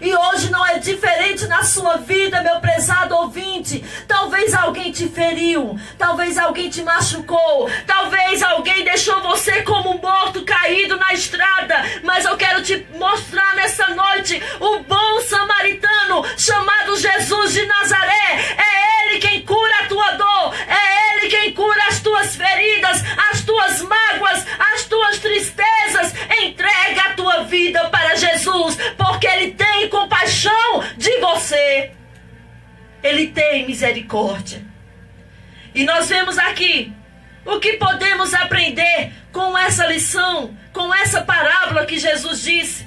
E hoje não é diferente na sua vida, meu prezado ouvinte. Talvez alguém te feriu, talvez alguém te machucou, talvez alguém deixou você como morto, caído na estrada. Mas eu quero te mostrar nessa noite o bom samaritano chamado Jesus de Nazaré. É Ele quem cura a tua dor, é Ele quem cura as tuas feridas, as tuas mágoas, as tuas tristezas. Entrega a tua vida para Jesus, porque Ele tem compaixão de você. Ele tem misericórdia. E nós vemos aqui o que podemos aprender com essa lição, com essa parábola que Jesus disse.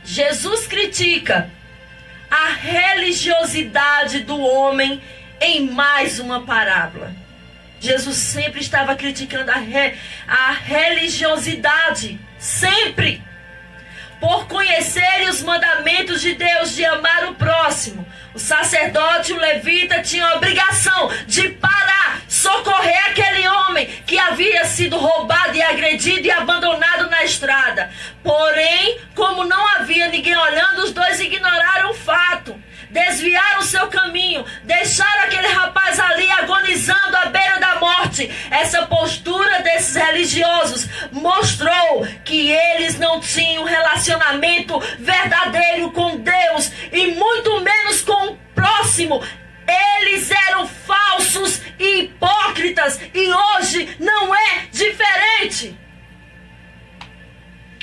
Jesus critica a religiosidade do homem em mais uma parábola. Jesus sempre estava criticando a religiosidade, sempre. Por conhecerem os mandamentos de Deus de amar o próximo, o sacerdote e o levita tinham a obrigação de parar, socorrer aquele homem que havia sido roubado e agredido e abandonado na da estrada. Porém, como não havia ninguém olhando, os dois ignoraram o fato. Desviaram o seu caminho, deixaram aquele rapaz ali agonizando à beira da morte. Essa postura desses religiosos mostrou que eles não tinham relacionamento verdadeiro com Deus e muito menos com o próximo. Eles eram falsos e hipócritas e hoje não é diferente.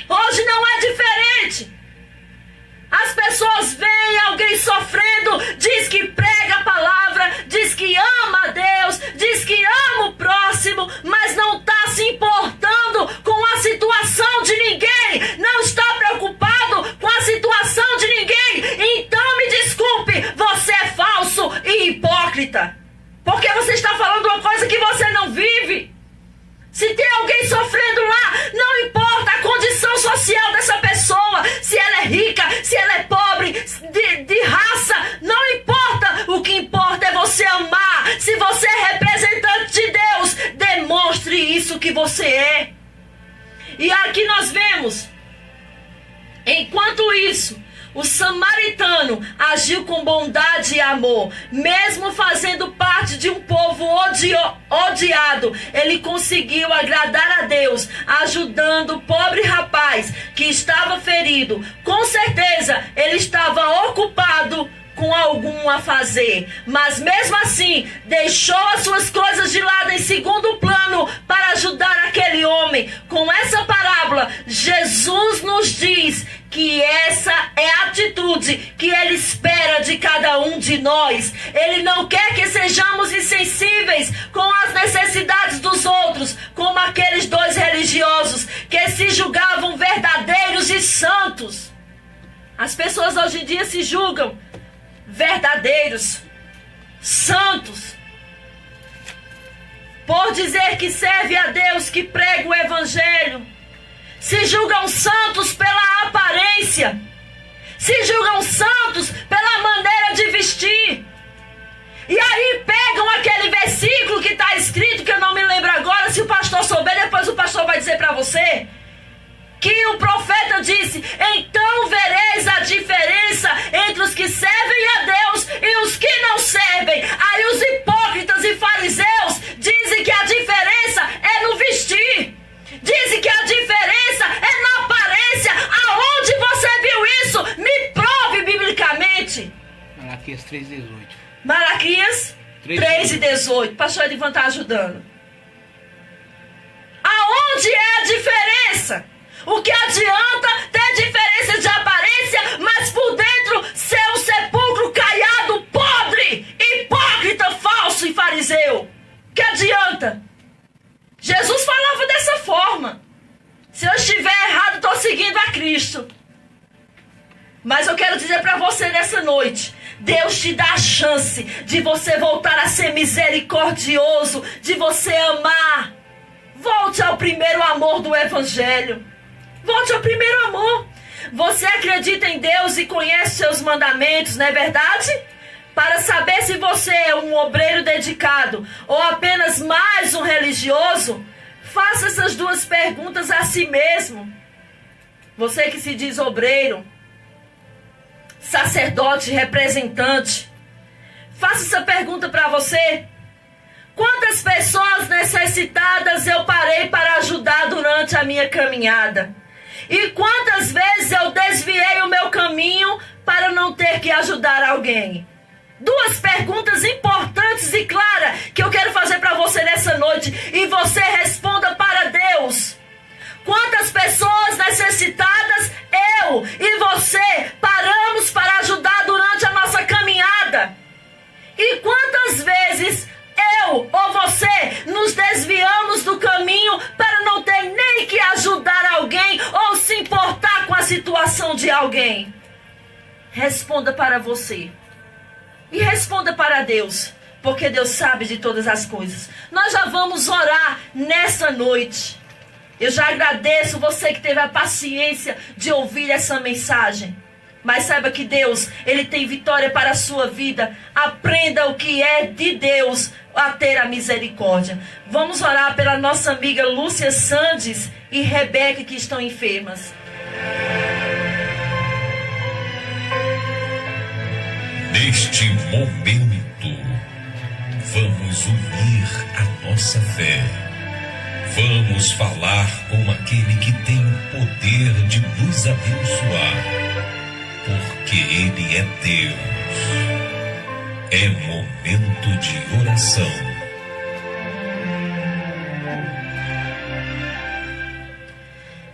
Hoje não é diferente. As pessoas veem alguém sofrendo, diz que prega a palavra, diz que ama a Deus, diz que ama o próximo, mas não está se importando com a situação de ninguém, não está preocupado com a situação de ninguém. Então me desculpe, você é falso e hipócrita, porque você está falando uma coisa que você não vive. Se tem alguém sofrendo lá, não importa a condição social dessa pessoa, se ela é rica, se ela é pobre, de raça, não importa. O que importa é você amar. Se você é representante de Deus, demonstre isso que você é. E aqui nós vemos, enquanto isso, o samaritano agiu com bondade e amor, mesmo fazendo parte de um povo odiado. Ele conseguiu agradar a Deus, ajudando o pobre rapaz que estava ferido. Com certeza, ele estava ocupado com algum a fazer, mas mesmo assim deixou as suas coisas de lado em segundo plano para ajudar aquele homem. Com essa parábola, Jesus nos diz que essa é a atitude que Ele espera de cada um de nós. Ele não quer que sejamos insensíveis com as necessidades dos outros, como aqueles dois religiosos que se julgavam verdadeiros e santos. As pessoas hoje em dia se julgam verdadeiros, santos, por dizer que serve a Deus, que prega o Evangelho. Se julgam santos pela aparência, se julgam santos pela maneira de vestir. E aí pegam aquele versículo que está escrito, que eu não me lembro agora, se o pastor souber, depois o pastor vai dizer para você, que o profeta disse: então vereis a diferença entre os que servem a Deus e os que não servem. Aí os hipócritas e fariseus dizem que a diferença é no vestir, dizem que a diferença é na aparência. Aonde você viu isso? Me prove biblicamente. Malaquias 3:18. Malaquias 3:18. Pastor Edivan está ajudando. Aonde é a diferença? O que adianta ter diferença de aparência, mas por dentro ser um sepulcro caiado, podre, hipócrita, falso e fariseu? Que adianta? Jesus falava dessa forma. Se eu estiver errado, estou seguindo a Cristo. Mas eu quero dizer para você nessa noite, Deus te dá a chance de você voltar a ser misericordioso, de você amar. Volte ao primeiro amor do Evangelho. Volte ao primeiro amor. Você acredita em Deus e conhece seus mandamentos, não é verdade? Para saber se você é um obreiro dedicado ou apenas mais um religioso, faça essas duas perguntas a si mesmo. Você que se diz obreiro, sacerdote, representante, faça essa pergunta para você. Quantas pessoas necessitadas eu parei para ajudar durante a minha caminhada? E quantas vezes eu desviei o meu caminho para não ter que ajudar alguém? Duas perguntas importantes e claras que eu quero fazer para você nessa noite. E você responda para Deus. Quantas pessoas necessitadas eu e você paramos para ajudar durante a nossa caminhada? E quantas vezes eu ou você nos desviamos do caminho para não ter nem que ajudar alguém ou se importar com a situação de alguém? Responda para você. E responda para Deus, porque Deus sabe de todas as coisas. Nós já vamos orar nessa noite. Eu já agradeço você que teve a paciência de ouvir essa mensagem. Mas saiba que Deus, Ele tem vitória para a sua vida. Aprenda o que é de Deus a ter a misericórdia. Vamos orar pela nossa amiga Lúcia Sandes e Rebeca, que estão enfermas. Neste momento, vamos unir a nossa fé. Vamos falar com aquele que tem o poder de nos abençoar. Porque Ele é Deus. É momento de oração.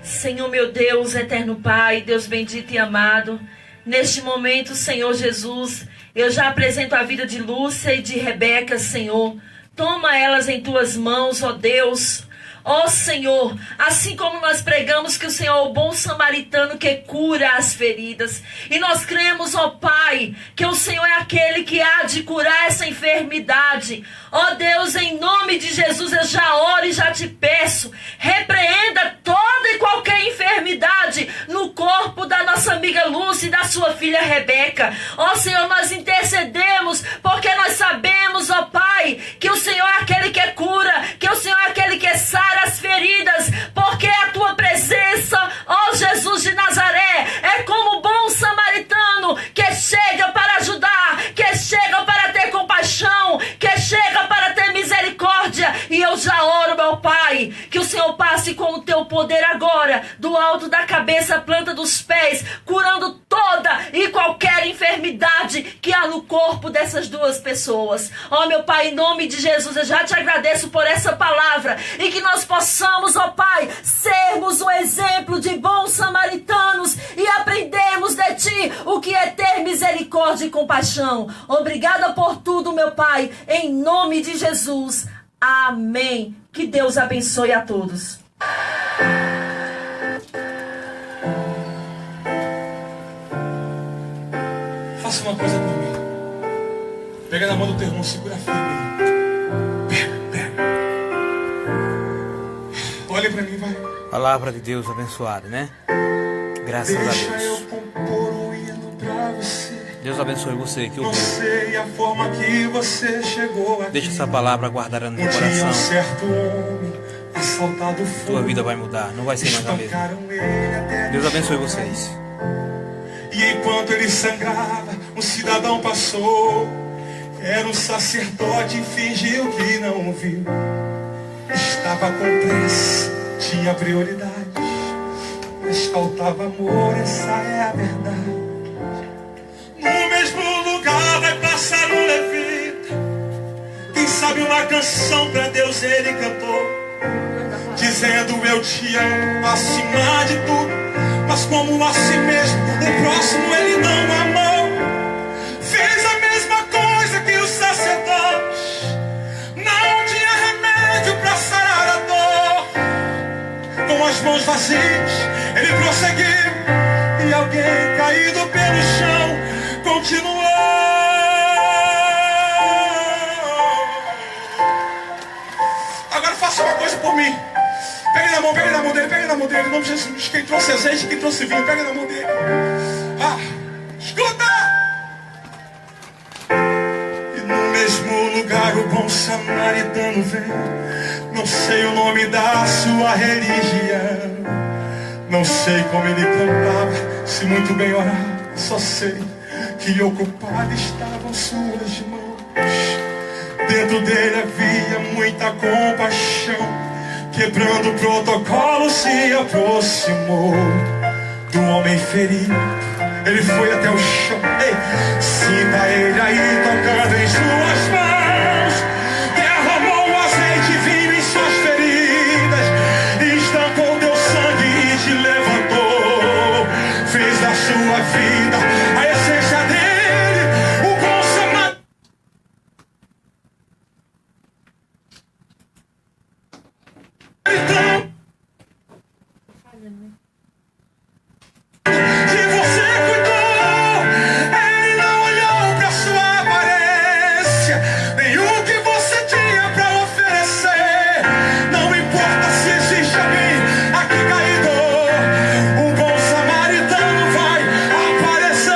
Senhor meu Deus, eterno Pai, Deus bendito e amado, neste momento, Senhor Jesus, eu já apresento a vida de Lúcia e de Rebeca, Senhor. Toma elas em tuas mãos, ó Deus. Ó Senhor, assim como nós pregamos que o Senhor é o bom samaritano que cura as feridas. E nós cremos, ó Pai, que o Senhor é aquele que há de curar essa enfermidade. Ó Deus, em nome de Jesus, eu já oro e já te peço. Repreenda toda e qualquer enfermidade no corpo da nossa amiga Lúcia e da sua filha Rebeca. Ó Senhor, nós intercedemos porque nós sabemos, ó Pai, que o Senhor é aquele que cura, que o Senhor é aquele que sara as feridas, porque a tua presença, ó Jesus de Nazaré, é como bom samaritano que chega para ajudar, que chega para ter compaixão, que chega para ter misericórdia. E eu já oro, meu Pai, que o Senhor passe com o teu poder agora, do alto da cabeça à planta dos pés, curando toda e qualquer enfermidade que há no corpo dessas duas pessoas. Ó meu Pai, em nome de Jesus, eu já te agradeço por essa palavra, e que nós possamos, ó Pai, sermos um exemplo de bons samaritanos e aprendermos de Ti o que é ter misericórdia e compaixão. Obrigada por tudo, meu Pai, em nome de Jesus. Amém. Que Deus abençoe a todos. Faça uma coisa por mim. Pega na mão do teu irmão, segura firme aí. Pega. Olha pra mim, vai. Palavra de Deus abençoada, né? Graças a Deus. Deus abençoe você que ouviu. Não sei a forma que você chegou aqui. Deixa essa palavra guardada no teu coração. Um certo homem assaltado foi. Tua vida vai mudar, não vai ser mais a mesma. Deus abençoe vocês. E enquanto ele sangrava, um cidadão passou. Era um sacerdote e fingiu que não viu. Estava com pressa, tinha prioridade, mas faltava amor, essa é a verdade. No mesmo lugar vai passar um levita. Quem sabe uma canção pra Deus ele cantou, dizendo eu te amo acima de tudo. Mas como a si mesmo, o próximo ele não amou. Fez a mesma coisa que o sacerdote. Não tinha remédio pra sarar a dor. Com as mãos vazias, ele prosseguiu. E alguém caído pelo chão continuou. Agora faça uma coisa por mim. Pegue na mão dele, pegue na mão dele, em nome de Jesus. Quem trouxe azeite, quem trouxe vinho, pegue na mão dele. Escuta! E no mesmo lugar o bom samaritano veio. Não sei o nome da sua religião, não sei como ele cantava, se muito bem orava. Só sei que ocupadas estavam suas mãos. Dentro dele havia muita compaixão. Quebrando o protocolo, se aproximou do homem ferido. Ele foi até o chão. Ei, sinta ele aí tocando em suas mãos. Derramou o azeite e vinho em suas feridas. Estancou teu sangue e te levantou. Fez da sua vida a essência dele. O bom samaritano. Que você cuidou, ele não olhou pra sua aparência, nem o que você tinha pra oferecer. Não importa se existe alguém aqui caído, o bom samaritano vai aparecer.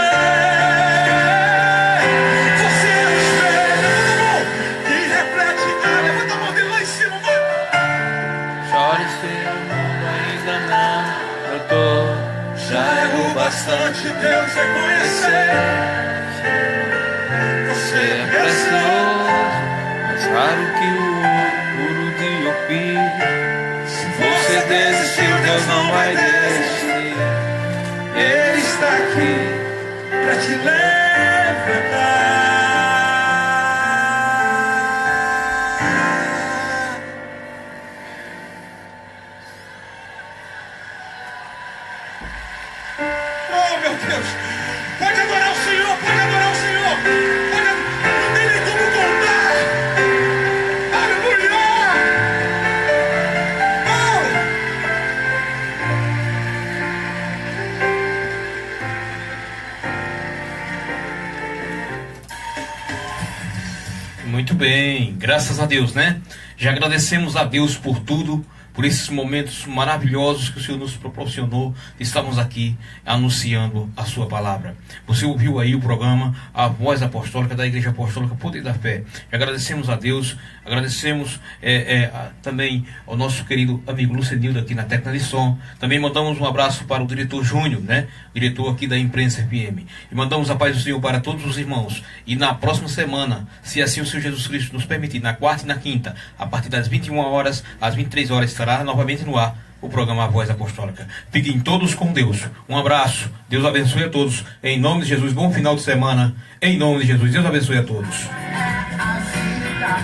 bastante Deus reconhecer. Você é precioso, mais raro que o ouro de Ofir. Se você desistiu, Deus não vai desistir. Ele está aqui para te levantar. Oh, meu Deus! Pode adorar o Senhor, pode adorar o Senhor! Não tem nem como contar! Aleluia! Muito bem, graças a Deus, né? Já agradecemos a Deus por tudo, por esses momentos maravilhosos que o Senhor nos proporcionou. Estamos aqui anunciando a sua palavra. Você ouviu aí o programa A Voz Apostólica da Igreja Apostólica Poder da Fé. Agradecemos a Deus, agradecemos também ao nosso querido amigo Lucenildo aqui na técnica de som. Também mandamos um abraço para o diretor Júnior, né? Diretor aqui da Imprensa FM. E mandamos a paz do Senhor para todos os irmãos. E na próxima semana, se assim o Senhor Jesus Cristo nos permitir, na quarta e na quinta, a partir das 21 horas às 23 horas, estará novamente no ar o programa A Voz Apostólica. Fiquem todos com Deus. Um abraço. Deus abençoe a todos. Em nome de Jesus, bom final de semana. Em nome de Jesus, Deus abençoe a todos.